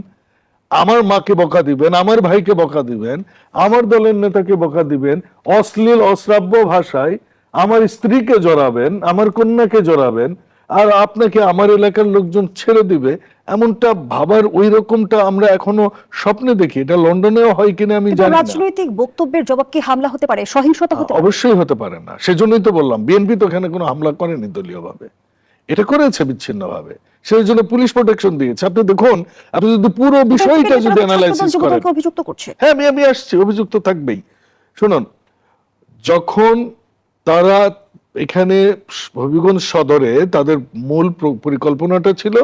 Speaker 1: আমার মাকে বকা দিবেন, আমার ভাইকে বকা দিবেন, আমার দলের নেতাকে বকা দিবেন, অশ্লীল অশ্রাব্য ভাষায় আমার স্ত্রীকে জড়াবেন, আমার কন্যাকে জড়াবেন, আর আপনাকে আমার এলাকার লোকজন ছেড়ে দিবে, এমনটা ভাবার ওই রকমটা আমরা এখনো স্বপ্নে দেখি। এটা লন্ডনেও হয় কিনা আমি
Speaker 4: কিন্তু
Speaker 1: জানি না।
Speaker 4: রাজনৈতিক বক্তব্যের জবাব কি হামলা হতে পারে, সহিংসতা হতে পারে?
Speaker 1: অবশ্যই হতে পারে না। সেজন্যই তো বললাম বিএনপি তো এখানে কোনো হামলা করেনি দলীয়ভাবে, এটা করেছে বিচ্ছিন্নভাবে। সেই জন্য পুলিশ প্রোটেকশন দিয়েছে। আপনি দেখুন, আপনি যদি পুরো বিষয়টা যদি অ্যানালাইসিস করেন,
Speaker 4: অভিযুক্ত করছে।
Speaker 1: হ্যাঁ আমি আসছি, অভিযুক্ত থাকবেই। শুনুন, যখন তারা এখানে হবিগঞ্জ সদরে তাদের মূল পরিকল্পনাটা ছিল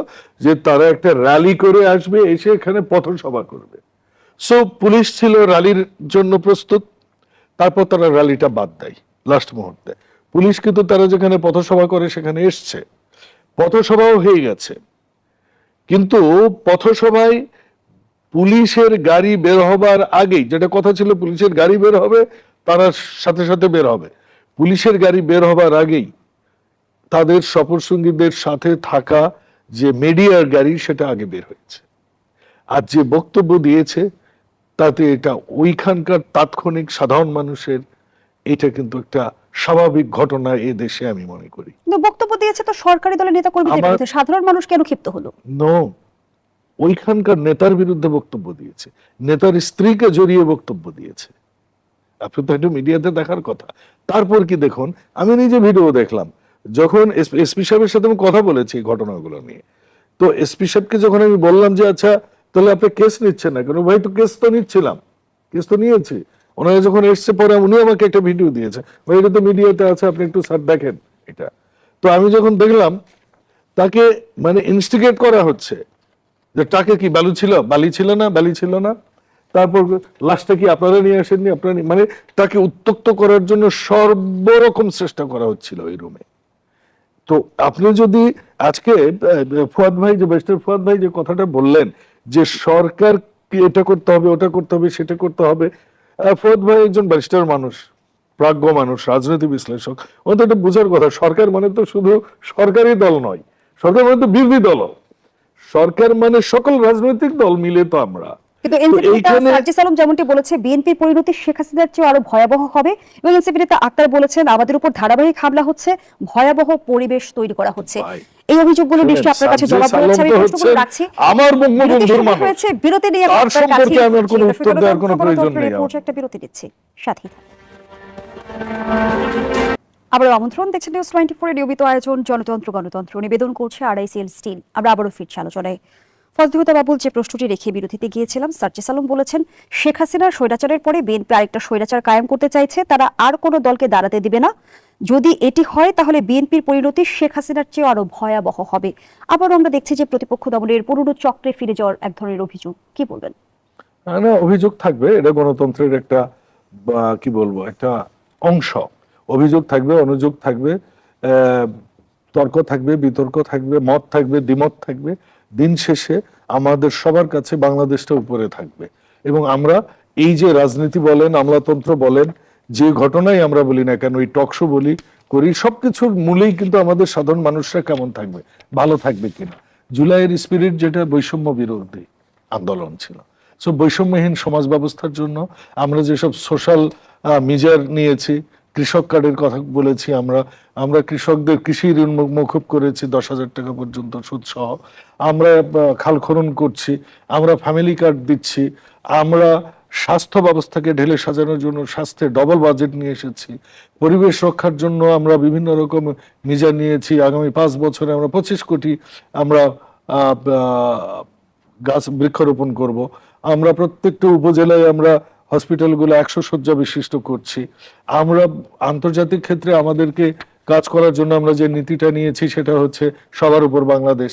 Speaker 1: যে তারা একটা র্যালি করে আসবে, এসে এখানে পথসভা করবে। সো পুলিশ ছিল র্যালির জন্য প্রস্তুত। তারপর তারা র্যালিটা বাদ দেয় লাস্ট মুহূর্তে। পুলিশ কিন্তু তারা যেখানে পথসভা করে সেখানে এসছে, পথসভাও হয়ে গেছে। কিন্তু পথসভায় পুলিশের গাড়ি বের হবার আগেই, যেটা কথা ছিল পুলিশের গাড়ি বের হবে তারা সাথে সাথে বের হবে, পুলিশের গাড়ি বের হবার আগেই তাদের সফরসঙ্গীদের সাথে থাকা যে মিডিয়ার গাড়ি সেটা আগে বের হয়েছে। আর যে বক্তব্য দিয়েছে তাতে এটা ওইখানকার তাৎক্ষণিক সাধারণ মানুষের এটা কিন্তু একটা স্বাভাবিক ঘটনা এ দেশে আমি মনে করি।
Speaker 4: কিন্তু বক্তব্য দিয়েছে তো সরকারি দলের নেতা কর্মীদের বিরুদ্ধে, সাধারণ মানুষ কেন ক্ষিপ্ত হলো?
Speaker 1: নো, ওইখানকার নেতার বিরুদ্ধে বক্তব্য দিয়েছে, নেতার স্ত্রীকে জড়িয়ে বক্তব্য দিয়েছে। আপনি তো একটু মিডিয়াতে দেখার কথা। তারপর কি দেখুন, আমি নিজে ভিডিও দেখলাম, যখন এসপি সাহেবের সাথে আমি কথা বলেছি ঘটনাগুলো নিয়ে। তো এসপি সাহেবকে যখন আমি বললাম যে আচ্ছা তাহলে আপনি কেস নিচ্ছেন না কেন, ভাই তো কেস তো নিচ্ছিলাম, কেস তো নিয়েছি। ওনারা যখন এসছে পরে উনি আমাকে একটা ভিডিও দিয়েছে, ভাই এটা তো মিডিয়াতে আছে, আপনি একটু স্যার দেখেন এটা। তো আমি যখন দেখলাম, তাকে মানে ইনস্টিগেট করা হচ্ছে যে টাকে কি বালি ছিল না, তারপর লাশটা কি আপনারা নিয়ে আসেননি, মানে তাকে উত্তক্ত করার জন্য সর্বরকম চেষ্টা করা হচ্ছিল ওই রুমে। তো আপনি যদি আজকে ফুয়াদ ভাই যে কথাটা বললেন যে সরকার এটা করতে হবে, ওটা করতে হবে, সেটা করতে হবে, ফুয়াদ ভাই একজন ব্যারিস্টার মানুষ, প্রাজ্ঞ মানুষ, রাজনীতি বিশ্লেষক, ওদের এটা বোঝার কথা। সরকার মানে তো শুধু সরকারি দল নয়, সরকার মানে তো বিরোধী দল, সরকার মানে সকল রাজনৈতিক দল মিলে তো আমরা।
Speaker 4: কিন্তু এনসিপি নেতা সার্জিস আলম যেমনটি বলেছে, বিএনপির পরিণতি শেখ হাসিনার চেয়ে আরো ভয়াবহ হবে, এবং এনসিপি নেতা আক্তার বলেছেন আমাদের উপর ধারাবাহিক হামলা হচ্ছে, ভয়াবহ পরিবেশ তৈরি করা হচ্ছে। এই অভিযোগগুলো নিশ্চয়ই আপনার কাছে জবাব রয়েছে, আমি প্রশ্নগুলো রাখছি।
Speaker 1: আমার বঙ্গবন্ধুর মানুষ,
Speaker 4: বিরতি নিয়ে
Speaker 1: তার সম্পর্কে আমার কোনো উত্তর দেওয়ার কোনো প্রয়োজন নেই।
Speaker 4: একটা বিরতি দিচ্ছি, সাথেই থাকুন। আবার আমন্ত্রণ, দেখছেন নিউজ 24 এর নিয়মিত আয়োজন জনতন্ত্র গণতন্ত্র, নিবেদন করছে আরআইসিএল স্টিল। আমরা আবারও ফিরছি আলোচনায়। ফজলুল বাবুল যে প্রশ্নটি রেখে বিরতিতে গিয়েছিলাম, সার্জিস আলম বলেছেন শেখ হাসিনার স্বৈরাচারের পরে বিএনপি আরেকটা স্বৈরাচার কায়েম করতে চাইছে, তারা আর কোনো দলকে দাঁড়াতে দিবে না। যদি এটি হয় তাহলে বিএনপির পরিণতি শেখ হাসিনার চেয়ে আরো ভয়াবহ হবে। আবারও আমরা দেখছি যে প্রতিপক্ষ দমনের পুরনো চক্রে ফিরে যাওয়ার এক ধরনের অভিযোগ। কি বলবেন?
Speaker 1: না, অভিযোগ থাকবে, এটা গণতন্ত্রের একটা কি বলবো একটা অংশ। অভিযোগ থাকবে, অনুযোগ থাকবে, তর্ক থাকবে, বিতর্ক থাকবে, মত থাকবে, দ্বিমত থাকবে। দিন শেষে আমাদের সবার কাছে বাংলাদেশটা উপরে থাকবে। এবং আমরা এই যে রাজনীতি বলেন, আমলাতন্ত্র বলেন, যে ঘটনাই আমরা বলি না কেন, এই টকশো বলি করি, সবকিছুর মূলেই কিন্তু আমাদের সাধারণ মানুষরা কেমন থাকবে, ভালো থাকবে কিনা। জুলাইয়ের স্পিরিট যেটা বৈষম্য বিরোধী আন্দোলন ছিল, সো বৈষম্যহীন সমাজ ব্যবস্থার জন্য আমরা যেসব সোশ্যাল মেজার নিয়েছি, কৃষক কার্ডের কথা বলেছি, আমরা কৃষকদের কৃষি ঋণ মকুব করেছি 10,000 টাকা পর্যন্ত সুদ সহ, আমরা খাল খনন করছি, আমরা ফ্যামিলি কার্ড দিচ্ছি, আমরা স্বাস্থ্য ব্যবস্থাকে ঢেলে সাজানোর জন্য স্বাস্থ্যের ডবল বাজেট নিয়ে এসেছি, পরিবেশ রক্ষার জন্য আমরা বিভিন্ন রকম মেজার নিয়েছি। আগামী 5 বছরে আমরা 25 কোটি আমরা গাছ বৃক্ষরোপণ করব। আমরা প্রত্যেকটা উপজেলায় আমরা হসপিটালগুলো 100 শয্যা বিশিষ্ট করছি। আমরা আন্তর্জাতিক ক্ষেত্রে আমাদেরকে কাজ করার জন্য আমরা যে নীতিটা নিয়েছি সেটা হচ্ছে সবার উপর বাংলাদেশ।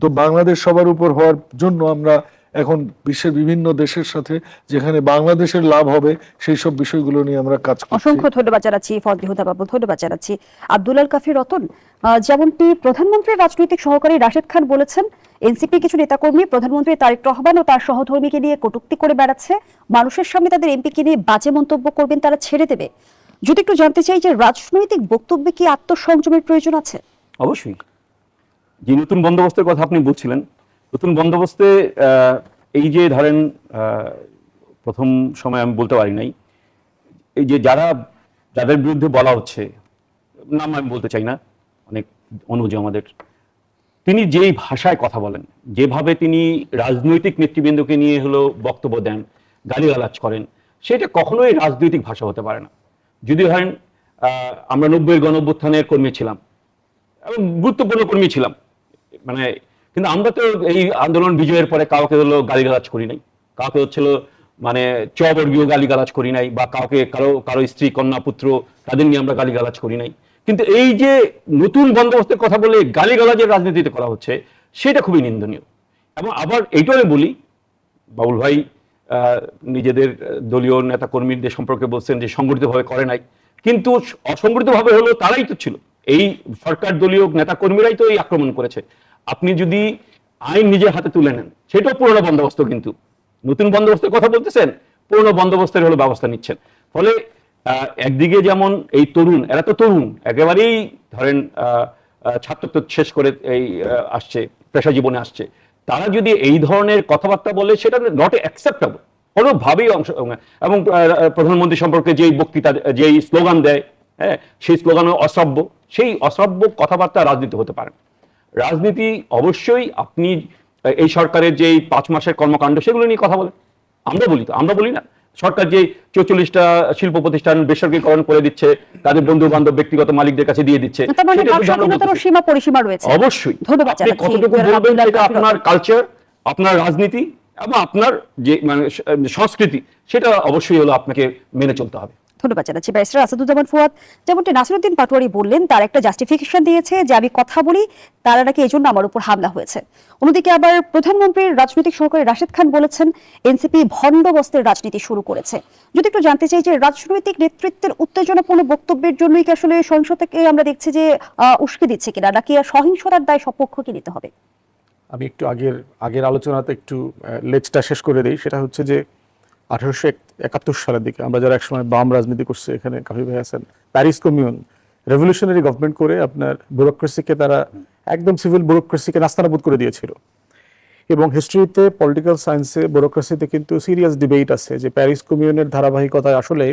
Speaker 1: তো বাংলাদেশ সবার উপর হওয়ার জন্য আমরা এখন বিশ্বের বিভিন্ন দেশের সাথে যেখানে বাংলাদেশের লাভ হবে সেই সব বিষয়গুলো নিয়ে আমরা কাজ করছি।
Speaker 4: অসংখ্য ধন্যবাদ জানাচ্ছি ফজলুল বাবু, ধন্যবাদ জানাচ্ছি আব্দুল কাফি রতন। যেমনটি প্রধানমন্ত্রীর রাজনৈতিক সহকারী রাশেদ খান বলেছেন, এনসিপি কিছু নেতাকর্মী প্রধানমন্ত্রী তারেক রহমান ও তার সহধর্মীকে নিয়ে কটূক্তি করে বেড়াচ্ছে, মানুষের সামনে তাদের এমপিকে নিয়ে বাজে মন্তব্য করবেন, তারা ছেড়ে দেবে। যদি একটু জানতে চাই যে রাজনৈতিক বক্তব্যে কি আত্মসংযমের প্রয়োজন আছে?
Speaker 3: অবশ্যই। যে নতুন বন্দোবস্তের কথা আপনি বলছিলেন, নতুন বন্দোবস্তে এই যে ধরেন প্রথম সময় আমি বলতে পারি নাই, এই যে যাদের বিরুদ্ধে বলা হচ্ছে, নাম আমি বলতে চাই না, অনেক অনুজ আমাদের, তিনি যেই ভাষায় কথা বলেন, যেভাবে তিনি রাজনৈতিক নেতৃবৃন্দকে নিয়ে হলো বক্তব্য দেন, গালিগালাজ করেন, সেটা কখনোই রাজনৈতিক ভাষা হতে পারে না। যদি ধরেন আমরা 90-এর গণঅভ্যুত্থানের কর্মী ছিলাম এবং গুরুত্বপূর্ণ কর্মী ছিলাম, মানে কিন্তু আমরা তো এই আন্দোলন বিজয়ের পরে কাউকে হলো গালিগালাজ করি নাই, কাউকে হচ্ছিল মানে চবর্গীয় গালিগালাজ করি নাই, বা কাউকে কারো স্ত্রী কন্যা পুত্র তাদের নিয়ে আমরা গালিগালাজ করি নাই। কিন্তু এই যে নতুন বন্দোবস্তের কথা বলে গালিগালাজের রাজনীতিতে করা হচ্ছে, সেটা খুবই নিন্দনীয়। এবং আবার এইটাও আমি বলি, বাবুল ভাই নিজেদের দলীয় নেতা কর্মীদের সম্পর্কে বলছেন যে সংগঠিতভাবে করে নাই, কিন্তু অসংগঠিতভাবে হলো তারাই তো ছিল, এই সরকার দলীয় নেতা কর্মীরাই তো এই আক্রমণ করেছে। আপনি যদি আইন নিজের হাতে তুলে নেন, সেটাও পুরোনো বন্দোবস্ত, কিন্তু নতুন বন্দোবস্তের কথা বলতেছেন, পুরোনো বন্দোবস্তের হলো ব্যবস্থা নিচ্ছেন। ফলে একদিকে যেমন এই তরুণ, এরা তো তরুণ একেবারেই ধরেন ছাত্রত্ব শেষ করে এই আসছে, পেশা জীবনে আসছে, তারা যদি এই ধরনের কথাবার্তা বলে, সেটা নট অ্যাকসেপ্টেবল কোনোভাবেই অংশ। এবং প্রধানমন্ত্রী সম্পর্কে যেই বক্তৃতা, যেই স্লোগান দেয়, হ্যাঁ, সেই স্লোগানও অশ্রাব্য। সেই অশ্রাব্য কথাবার্তা রাজনীতি হতে পারে। রাজনীতি অবশ্যই আপনি এই সরকারের যে 5 মাসের কর্মকাণ্ড, সেগুলো নিয়ে কথা বলেন। আমরা বলি না, সরকার যে 44টা শিল্প প্রতিষ্ঠান বেসরকারীকরণ করে দিচ্ছে, তাদের বন্ধু বান্ধব ব্যক্তিগত মালিকদের কাছে দিয়ে দিচ্ছে,
Speaker 4: সীমা পরিসীমা রয়েছে।
Speaker 3: অবশ্যই
Speaker 4: ধন্যবাদ।
Speaker 3: কতটুকু বলবেন সেটা আপনার কালচার, আপনার রাজনীতি এবং আপনার যে মানে সংস্কৃতি, সেটা অবশ্যই হলো আপনাকে মেনে চলতে হবে।
Speaker 4: ধন্যবাদ জানাচ্ছি ব্যারিস্টার আসাদুজ্জামান ফুয়াদ। যেমনটি নাসিরউদ্দিন পাটোয়ারি বললেন, তার একটা জাস্টিফিকেশন দিয়েছে যে আমি কথা বলি, তারা নাকি এই জন্য আমার উপর হামলা হয়েছে। অন্যদিকে আবার প্রধানমন্ত্রীর রাজনৈতিক সহকারী রাশেদ খান বলেছেন এনসিপি ভণ্ডবস্ত্রের রাজনীতি শুরু করেছে। যদি একটু জানতে চাই যে রাজনৈতিক নেতৃত্বের উত্তেজনাপূর্ণ বক্তব্যের জন্যই কি আসলে সহিংসতাকে আমরা দেখছি যে উস্কে দিচ্ছে কিনা, নাকি আর সহিংসতার দায় সব পক্ষকে নিতে হবে?
Speaker 2: আমি একটু আগের আলোচনাতে একটু লেজটা শেষ করে দিই। সেটা হচ্ছে যে 1871 সালের দিকে আমরা যারা একসময় বাম রাজনীতি করছি, এখানে কাফি ভাই আছেন, প্যারিস কমিউন রেভলিউশনারি গভর্নমেন্ট করে আপনার ব্যুরোক্রেসিকে তারা একদম সিভিল ব্যুরোক্রেসিকে নাস্তানাবুদ করে দিয়েছিল। এবং হিস্ট্রিতে, পলিটিক্যাল সায়েন্সে, ব্যুরোক্রেসিতে কিন্তু সিরিয়াস ডিবেট আছে যে প্যারিস কমিউনের ধারাবাহিকতায় আসলে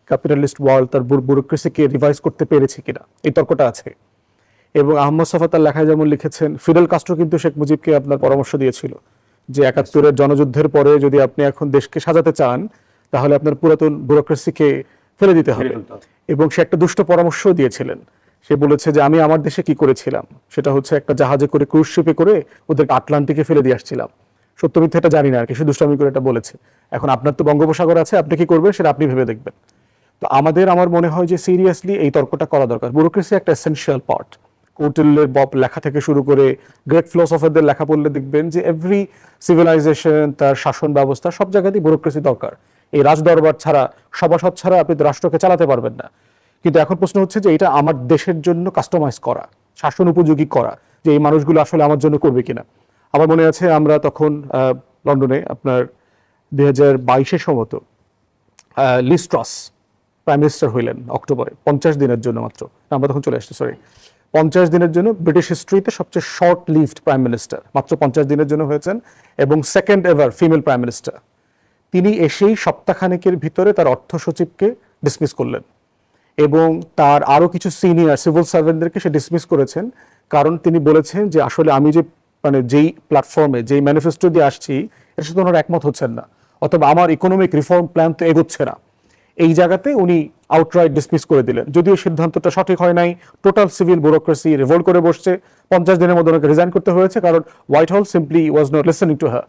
Speaker 2: ক্যাপিটালিস্ট ওয়ার্ল্ড তার ব্যুরোক্রেসিকে রিভাইজ করতে পেরেছে কিনা, এই তর্কটা আছে। এবং আহমদ সাফা তার লেখায় যেমন লিখেছেন, ফিডেল কাস্ট্রো কিন্তু শেখ মুজিবকে আপনার পরামর্শ দিয়েছিল যে 71-এর জনযুদ্ধের পরে যদি আপনি এখন দেশকে সাজাতে চান তাহলে আপনার পুরাতন ব্যুরোক্রেসিকে ফেলে দিতে হবে। এবং সে একটা দুষ্ট পরামর্শ দিয়েছিলেন। সে বলেছে যে আমি আমার দেশে কি করেছিলাম, সেটা হচ্ছে একটা জাহাজে করে, ক্রুজ শিপে করে ওদেরকে আটলান্টিকে ফেলে দিয়ে আসছিলাম। সত্য মিথ্যা এটা জানি না আর কি, সে দুষ্টামি করে এটা বলেছে। এখন আপনার তো বঙ্গোপসাগর আছে, আপনি কি করবেন সেটা আপনি ভেবে দেখবেন। তো আমার মনে হয় যে সিরিয়াসলি এই তর্কটা করা দরকার। ব্যুরোক্রেসি একটা এসেনশিয়াল পার্ট। কৌটিল্যের লেখা থেকে শুরু করে গ্রেট ফিলোসফারদের লেখা পড়লে দেখবেন যে এভরি সিভিলাইজেশন, তার শাসন ব্যবস্থা, সব জায়গাতেই ব্যুরোক্রেসি দরকার। এই রাজদরবার ছাড়া, সভাসদ ছাড়া আপনি রাষ্ট্রকে চালাতে পারবেন না। কিন্তু এখন প্রশ্ন হচ্ছে যে এটা আমার দেশের জন্য কাস্টমাইজ করা, শাসন উপযোগী করা, যে এই মানুষগুলো আসলে আমার জন্য করবে কিনা। আমার মনে আছে আমরা তখন লন্ডনে আপনার 2022-এর সম্ভবত লিজ ট্রাস প্রাইম মিনিস্টার হইলেন অক্টোবরে 50 দিনের জন্য মাত্র। আমরা তখন চলে আসছি, 50 দিনের জন্য। ব্রিটিশ হিস্ট্রিতে সবচেয়ে শর্ট লিভড প্রাইম মিনিস্টার, মাত্র 50 দিনের জন্য হয়েছেন, এবং second ever female prime minister. তিনি এসেই সপ্তাহখানেকের ভিতরে তার অর্থ সচিবকে ডিসমিস করলেন এবং তার আরো কিছু সিনিয়র সিভিল সার্ভেন্টদেরকে সে ডিসমিস করেছেন। কারণ তিনি বলেছেন যে আসলে আমি যে যেই প্ল্যাটফর্মে, যেই ম্যানিফেস্টো দিয়ে আসছি এর সাথে ওনারা একমত হচ্ছেন না, অথবা আমার ইকোনমিক রিফর্ম প্ল্যান তো এগোচ্ছে না। এই জায়গাতে উনি আউটরাইট ডিসমিস করে দিলেন। যদিও সিদ্ধান্তটা সঠিক হয় নাই, টোটাল সিভিল ব্যুরোক্রেসি রিভোল্ট করে বসছে। 50 দিনের মধ্যে ওনাকে রিজাইন করতে হয়েছে, কারণ white house simply was not listening to her.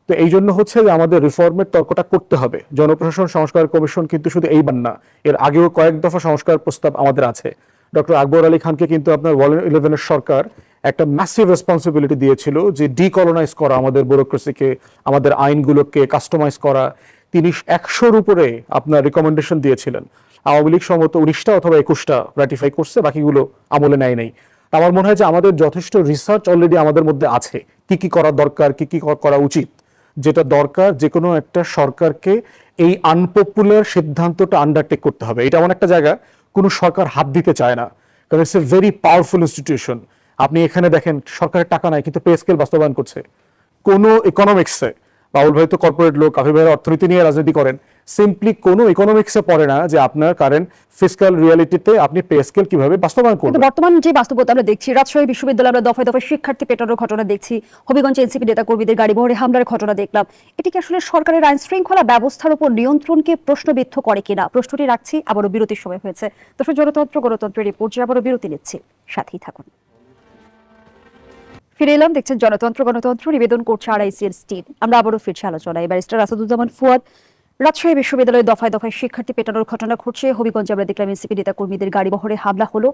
Speaker 2: তো এই জন্য হচ্ছে যে আমাদের রিফর্মের তর্কটা করতে হবে। জনপ্রশাসন সংস্কার কমিশন কিন্তু শুধু এইবার না, এর আগেও কয়েক দফা সংস্কার প্রস্তাব আমাদের আছে। ডক্টর আকবর আলী খানকে কিন্তু আপনার ওয়ার্ল্ড 11-এর সরকার একটা ম্যাসিভ রেসপন্সিবিলিটি দিয়েছিল যে ডিকলোনাইজ করা আমাদের ব্যুরোক্রেসিকে, আমাদের আইনগুলোকে কাস্টমাইজ করা। তিনি 100-র উপরে আপনার রিকমেন্ডেশন দিয়েছিলেন। আওয়ামী লীগ সম্ভবত 19টা অথবা 21টা রাটিফাই করছে, বাকিগুলো আমলে নেয় নাই। আমার মনে হয় যে আমাদের যথেষ্ট রিসার্চ অলরেডি আমাদের মধ্যে আছে, কি কি করা দরকার, কি কি করা উচিত। যেটা দরকার, যে কোনো একটা সরকারকে এই আনপপুলার সিদ্ধান্তটা আন্ডারটেক করতে হবে। এটা এমন একটা জায়গা কোনো সরকার হাত দিতে চায় না, কারণ it's a very powerful institution. আপনি এখানে দেখেন সরকারের টাকা নাই কিন্তু পে স্কেল বাস্তবায়ন করছে। কোনো ইকোনমিক্সে, বাউল ভাই তো কর্পোরেট লোক, কাফি ভাইয়ের অর্থনীতি নিয়ে রাজনীতি করেন, সিম্পলি কোনো ইকোনমিক্সে পড়ে না যে আপনার কারেন্ট ফিসক্যাল রিয়ালিটিতে আপনি পে স্কেল কিভাবে বাস্তবায়ন করবেন।
Speaker 4: বর্তমান যে বাস্তবতা আমরা দেখছি, রাজশাহী বিশ্ববিদ্যালয়ে আমরা দফায় দফায় শিক্ষার্থী পেটানোর ঘটনা দেখছি, হবিগঞ্জে এনসিপি নেতা কর্মীদের গাড়ি বহরে হামলার ঘটনা দেখলাম। এটি কি আসলে সরকারের আইন শৃঙ্খলা ব্যবস্থার উপর নিয়ন্ত্রণকে প্রশ্নবিদ্ধ করে কিনা, প্রশ্নটি রাখছি। আবারও বিরতির সময় হয়েছে। দর্শক, জনতন্ত্র গণতন্ত্রের রিপোর্ট, আবারও বিরতি নিচ্ছি, সাথেই থাকুন। ফিরে এলাম, দেখছেন জনতন্ত্র গণতন্ত্র, নিবেদন করছে আরআইসিএর স্টিল। আমরা আবারও ফিরছি আলোচনায়। ব্যারিস্টার আসাদুজ্জামান ফুয়াদ, রাজশাহী বিশ্ববিদ্যালয়ে দফায় দফায় শিক্ষার্থী পেটানোর ঘটনা ঘটছে, হবিগঞ্জে আমরা দেখলাম এনসিপি নেতা কর্মীদের গাড়ি বহরে হামলা হলো।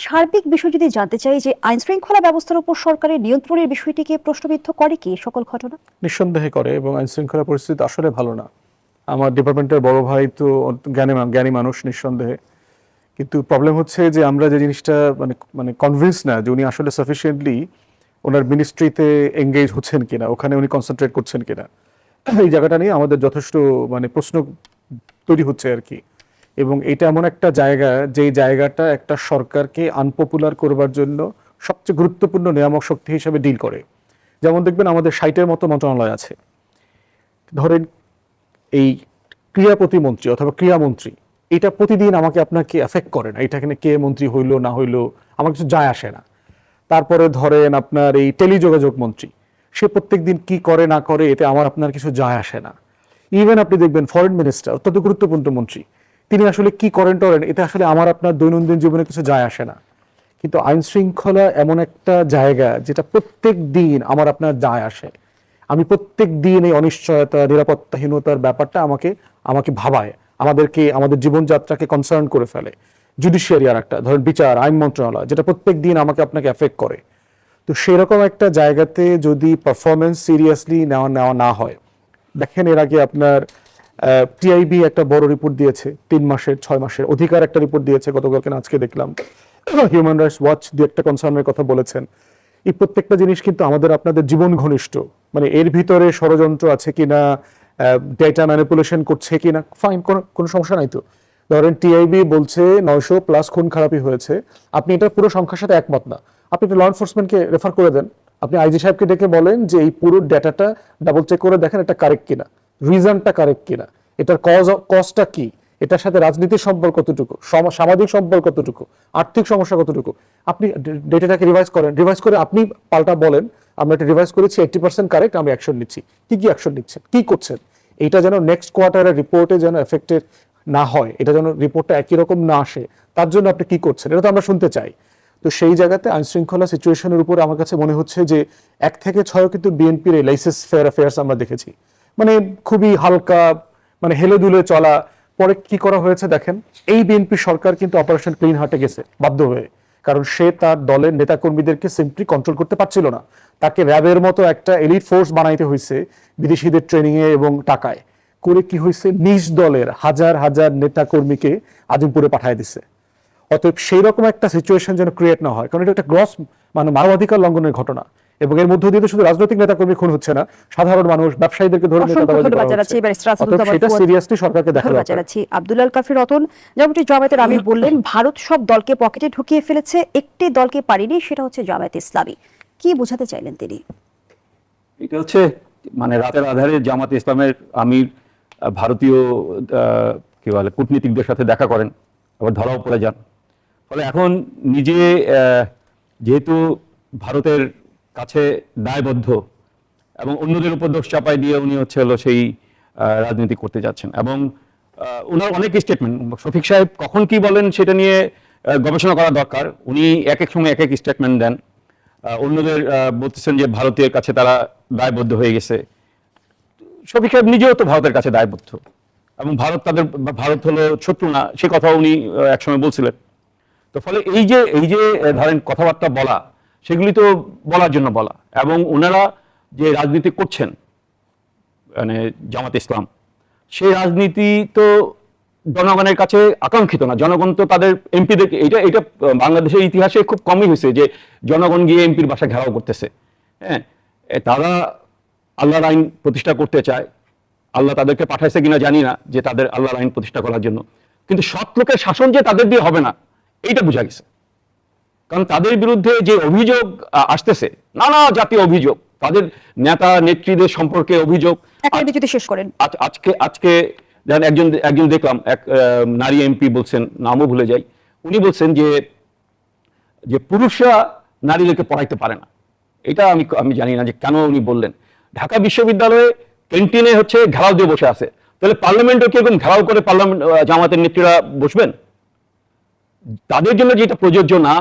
Speaker 4: সার্বিক বিষয় যদি জানতে চাই যে আইন শৃঙ্খলা ব্যবস্থার উপর সরকারের নিয়ন্ত্রণের বিষয়টিকে প্রশ্নবিদ্ধ করে কি সকল ঘটনা?
Speaker 2: নিঃসন্দেহে করে, এবং আইন শৃঙ্খলা পরিস্থিতি আসলে ভালো না। আমার ডিপার্টমেন্টের বড় ভাই তো জ্ঞানী মানুষ নিঃসন্দেহে, কিন্তু প্রবলেম হচ্ছে যে আমরা যে জিনিসটা মানে কনভিন্স না যে উনি আসলে সাফিসিয়েন্টলি ওনার মিনিস্ট্রিতে এঙ্গেজ হচ্ছেন কিনা, ওখানে উনি কনসেন্ট্রেট করছেন কিনা, এই জায়গাটা নিয়ে আমাদের যথেষ্ট প্রশ্ন তৈরি হচ্ছে আর কি। এবং এটা এমন একটা জায়গা, যেই জায়গাটা একটা সরকারকে আনপপুলার করবার জন্য সবচেয়ে গুরুত্বপূর্ণ নিয়ামক শক্তি হিসেবে ডিল করে। যেমন দেখবেন আমাদের 60-এর মতো মন্ত্রণালয় আছে। ধরেন এই ক্রীড়া প্রতিমন্ত্রী অথবা ক্রীড়ামন্ত্রী, এটা প্রতিদিন আমাকে আপনাকে এফেক্ট করে না, এটা এখানে কে মন্ত্রী হইলো না হইলো আমার কিছু যায় আসে না। তারপরে ধরেন আপনার এই টেলিযোগাযোগ মন্ত্রী, সে প্রত্যেকদিন কি করে না করে এতে আমার আপনার কিছু যায় আসে না। ইভেন আপনি দেখবেন ফরেন মিনিস্টার, অত্যন্ত গুরুত্বপূর্ণ মন্ত্রী, তিনি আসলে কি করেন টরেন এতে আসলে আমার আপনার দৈনন্দিন জীবনে কিছু যায় আসে না। কিন্তু আইন শৃঙ্খলা এমন একটা জায়গা যেটা প্রত্যেক দিন আমার আপনার যায় আসে। আমি প্রত্যেক দিন এই অনিশ্চয়তা, নিরাপত্তাহীনতার ব্যাপারটা আমাকে ভাবায়। আমাদেরকে, আমাদের জীবনযাত্রাকে কনসার্ন করে ফেলে। জুডিশিয়ারি আর একটা, ধরেন বিচার, আইন মন্ত্রণালয়, যেটা প্রত্যেক দিন আমাকে আপনাকে এফেক্ট করে। তো সেরকম একটা জায়গাতে যদি পারফরমেন্স সিরিয়াসলি নেওয়া না হয়, দেখেন এর আগে আপনার টিআইবি একটা বড় রিপোর্ট দিয়েছে, 3 মাসের 6 মাসের অধিকার একটা রিপোর্ট দিয়েছে গতকালকে না আজকে দেখলাম, হিউম্যান রাইটস ওয়াচ দু একটা কনসার্নের কথা বলেছেন। এই প্রত্যেকটা জিনিস কিন্তু আমাদের আপনাদের জীবন ঘনিষ্ঠ, মানে এর ভিতরে ষড়যন্ত্র আছে কিনা, ডেটা ম্যানিপুলেশন করছে কিনা, ফাইন, কোনো সমস্যা নাই তো। ধরেন টিআইবি বলছে 900+ খুন খারাপি হয়েছে, আপনি এটা পুরো সংখ্যার সাথে একমত না, আপনি এটা ল এনফোর্সমেন্টকে রেফার করে দেন, আপনি আইজি সাহেবকে ডেকে বলেন যে এই পুরো ডেটাটা ডাবল চেক করে দেখেন এটা কারেক্ট কিনা, রিজনটা কারেক্ট কিনা, এটার কজটা কি, এটার সাথে রাজনীতির সম্পর্ক কতটুকু, সামাজিক সম্পর্ক কতটুকু, আর্থিক সমস্যা কতটুকু, আপনি ডেটাটাকে রিভাইজ করেন, রিভাইজ করে আপনি পাল্টা বলেন আমরা এটা রিভাইজ করেছি 80% কারেক্ট, আমি অ্যাকশন নিচ্ছি। কি অ্যাকশন নিচ্ছেন, কি করছেন, এইটা যেন নেক্সট কোয়ার্টারের রিপোর্টে যেন এফেক্টেড না হয়, এটা যেন রিপোর্টটা একই রকম না আসে, তার জন্য আপনি কি করছেন, এটা তো আমরা শুনতে চাই। তো সেই জায়গাতে আইন শৃঙ্খলা সিচুয়েশনের উপরে আমার কাছে মনে হচ্ছে যে 1 থেকে 6 কিন্তু বিএনপির এই লাইসেন্স ফেয়ার অ্যাফেয়ার্স আমরা দেখেছি, মানে খুবই হালকা, মানে হেলে দুলে চলা। পরে কি করা হয়েছে দেখেন, এই বিএনপি সরকার কিন্তু অপারেশন ক্লিন হার্টে গেছে বাধ্য হয়ে, কারণ সে তার দলের নেতাকর্মীদেরকে সিম্পলি কন্ট্রোল করতে পারছিল না, তাকে র্যাবের মতো একটা এলিট ফোর্স বানাইতে হয়েছে বিদেশিদের ট্রেনিং এ এবং টাকায় করে। কি হয়েছে, নিজ দলের হাজার হাজার নেতাকর্মীকে আজিমপুরে পাঠায় দিছে। অতএব সেই রকম একটা সিচুয়েশন যেন ক্রিয়েট না হয়, কারণ এটা একটা গ্রস মানে মানবাধিকার লঙ্ঘনের ঘটনা, এবং এর মধ্য দিয়ে তো শুধু রাজনৈতিক নেতাকর্মী খুন হচ্ছে না, সাধারণ মানুষ, ব্যবসায়ীদেরকে ধরে সেটা সিরিয়াসলি সরকারকে দেখা দরকার।
Speaker 4: আব্দুল আল কাফি রতন, যেমনটি জামায়াতের আমির বললেন, ভারত সব দলকে পকেটে ঢুকিয়ে ফেলেছে, একটি দলকে পারেনি, সেটা হচ্ছে জামায়াতে ইসলামী। কি বোঝাতে চাইলেন তিনি?
Speaker 3: এটা হচ্ছে মানে রাতের আধারে জামাতে ইসলামের আমির ভারতীয় কি বলে কূটনীতিকদের সাথে দেখা করেন, আবার ধরাও পড়ে যান। ফলে এখন নিজে যেহেতু ভারতের কাছে দায়বদ্ধ এবং অন্যদের উপর দোষ চাপাই দিয়ে উনি হচ্ছে হলো সেই রাজনীতি করতে যাচ্ছেন। এবং ওনার অনেক স্টেটমেন্ট, শফিক সাহেব কখন কি বলেন সেটা নিয়ে গবেষণা করা দরকার। উনি এক এক সময় এক এক স্টেটমেন্ট দেন, অন্যদের বলতেছেন যে ভারতের কাছে তারা দায়বদ্ধ হয়ে গেছে। শফিক সাহেব নিজেও তো ভারতের কাছে দায়বদ্ধ, এবং ভারত হলো শত্রু না, সে কথা উনি একসময় বলছিলেন। তো ফলে এই যে ধরেন কথাবার্তা বলা, সেগুলি তো বলার জন্য বলা, এবং ওনারা যে রাজনীতি করছেন মানে জামাত ইসলাম, সেই রাজনীতি তো জনগণের কাছে আকাঙ্ক্ষিত না। জনগণ তো তাদের এমপিদেরকে, এটা বাংলাদেশের ইতিহাসে খুব কমই হয়েছে যে জনগণ গিয়ে এমপির বাসা ঘেরাও করতেছে। হ্যাঁ, তারা আল্লাহর আইন প্রতিষ্ঠা করতে চায়, আল্লাহ তাদেরকে পাঠাইছে কিনা জানি না যে তাদের আল্লাহর আইন প্রতিষ্ঠা করার জন্য, কিন্তু সৎ লোকের শাসন যে তাদের দিয়ে হবে না এইটা বোঝা গেছে। কারণ তাদের বিরুদ্ধে যে অভিযোগ আসতেছে, নানা জাতীয় অভিযোগ, তাদের নেতা নেত্রীদের সম্পর্কে অভিযোগ।
Speaker 4: যদি শেষ করেন,
Speaker 3: আজকে একজন দেখলাম, এক নারী এমপি বলছেন, নামও ভুলে যাই, উনি বলছেন যে পুরুষরা নারীদেরকে পড়াইতে পারে না। এটা আমি জানি না যে কেন উনি বললেন। ঢাকা বিশ্ববিদ্যালয়ে ক্যান্টিনে হচ্ছে ঘেরাও দিয়ে বসে আছে, তাহলে পার্লামেন্টও কি এরকম ঘেরাও করে জামাতের নেত্রীরা বসবেন? তাদের জন্য যেটা প্রযোজ্য না,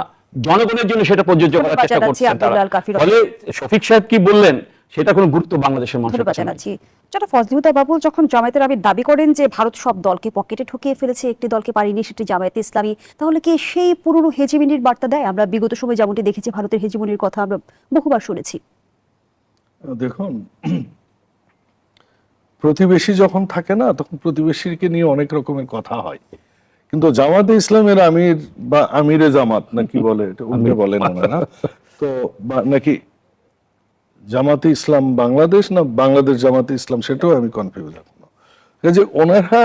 Speaker 3: জনগণের জন্য সেটা প্রযোজ্য করার চেষ্টা করছেন তারা। ফলে শফিক সাহেব কি বললেন সেটা কোনো গুরুত্ব বাংলাদেশের মানুষের কাছে নেই।
Speaker 4: যেটা ফজলি হুদা বাবুল যখন জামায়াতের আমির দাবি করেন যে ভারত সব দলকে পকেটে ঢুকিয়ে ফেলেছে, একটি দলকে পারেনি, সেটি জামায়াতে ইসলামী, তাহলে কি সেই পুরনো হেজিমনির বার্তা দেয়? আমরা বিগত সময় যেমনটি দেখেছি ভারতের হেজিমনির কথা আমরা বহুবার শুনেছি।
Speaker 1: দেখুন, প্রতিবেশী যখন থাকে না, তখন প্রতিবেশীকে নিয়ে অনেক রকমের কথা হয়, কিন্তু জামাতে ইসলামের আমির বা আমিরে জামাত নাকি বলে, এটা উনি বলেন না, তো নাকি জামাতে ইসলাম বাংলাদেশ না বাংলাদেশ জামাতে ইসলাম, সেটাও আমি কনফিউজ এখনো। যে ওনারা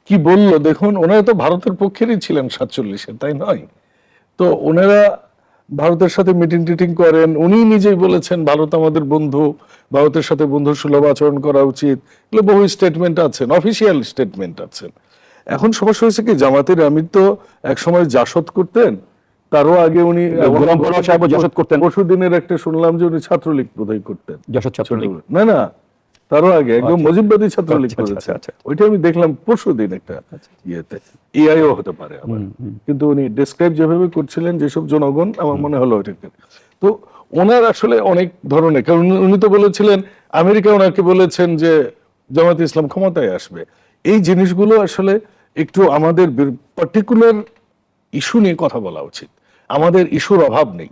Speaker 1: কি বললো, দেখুন ওনারা তো ভারতের পক্ষেরই ছিলেন 47-এ, তাই নয়? তো ওনারা ভারতের সাথে মিটিং টিটিং করেন, উনি নিজেই বলেছেন ভারত আমাদের বন্ধু, ভারতের সাথে বন্ধু সুলভ আচরণ করা উচিত, এগুলো বহু স্টেটমেন্ট আছেন, অফিসিয়াল স্টেটমেন্ট আছেন। এখন সমস্যা হয়েছে কি, জামাতের আমির তো একসময় জাসদ করতেন, তারও আগে উনি
Speaker 3: জাসদ করতেন।
Speaker 1: পরশুদিনের একটা শুনলাম যে উনি ছাত্রলীগ বোধহয় করতেন,
Speaker 3: জাসদ ছাত্রলীগ
Speaker 1: না তারও আগে একদম মুজিববাদী ছাত্রলীগ করেছে। ওইটা আমি দেখলাম পরশুদিন একটা ইয়েতে, এআইও হতে পারে আবার, কিন্তু উনি ডেসক্রাইব যেভাবে করছিলেন যেসব জনগণ, আমার মনে হলো ওইটাকে। তো ওনার আসলে অনেক ধরনের, কারণ উনি তো বলেছিলেন, আমেরিকা ওনাকে বলেছেন যে জামায়াতে ইসলাম ক্ষমতায় আসবে। এই জিনিসগুলো আসলে একটু আমাদের পার্টিকুলার ইস্যু নিয়ে কথা বলা উচিত। আমাদের ইস্যুর অভাব নেই।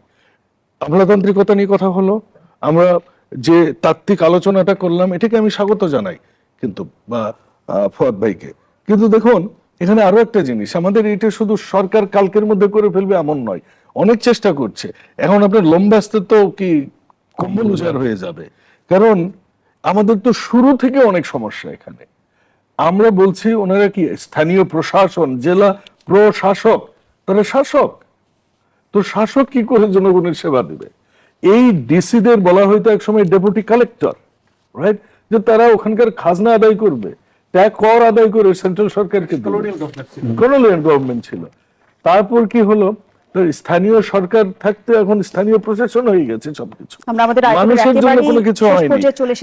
Speaker 1: আমলাতান্ত্রিকতা নিয়ে কথা হলো, আমরা যে তাত্ত্বিক আলোচনাটা করলাম এটাকে আমি স্বাগত জানাই, কিন্তু ফুয়াদ ভাইকে। কিন্তু দেখুন এখানে আরো একটা জিনিস, আমাদের এটা শুধু সরকার কালকের মধ্যে করে ফেলবে এমন নয়, অনেক চেষ্টা করছে। এখন আপনার লম্বাস্তে তো কি কম্বল উজাড় হয়ে যাবে, কারণ আমাদের তো শুরু থেকে অনেক সমস্যা এখানে। আমরা বলছি ওনারা কি স্থানীয় প্রশাসন, জেলা প্রশাসক, তারা শাসক, তো শাসক কি করে জনগণের সেবা দিবে? এই ডিসিদের বলা হয়তো একসময় ডেপুটি কালেক্টর, রাইট, যে তারা ওখানকার খাজনা আদায় করবে, ট্যাক্স কর আদায় করে সেন্ট্রাল সরকারকে কলোনিয়াল গভর্নমেন্ট ছিল। তারপর কি হলো, তো স্থানীয় সরকার থাকতে এখন স্থানীয় প্রশাসন হয়ে গেছে সবকিছু,
Speaker 4: আমরা আমাদের
Speaker 1: মানুষের জন্য কোনো কিছু হয়নি।
Speaker 4: চলে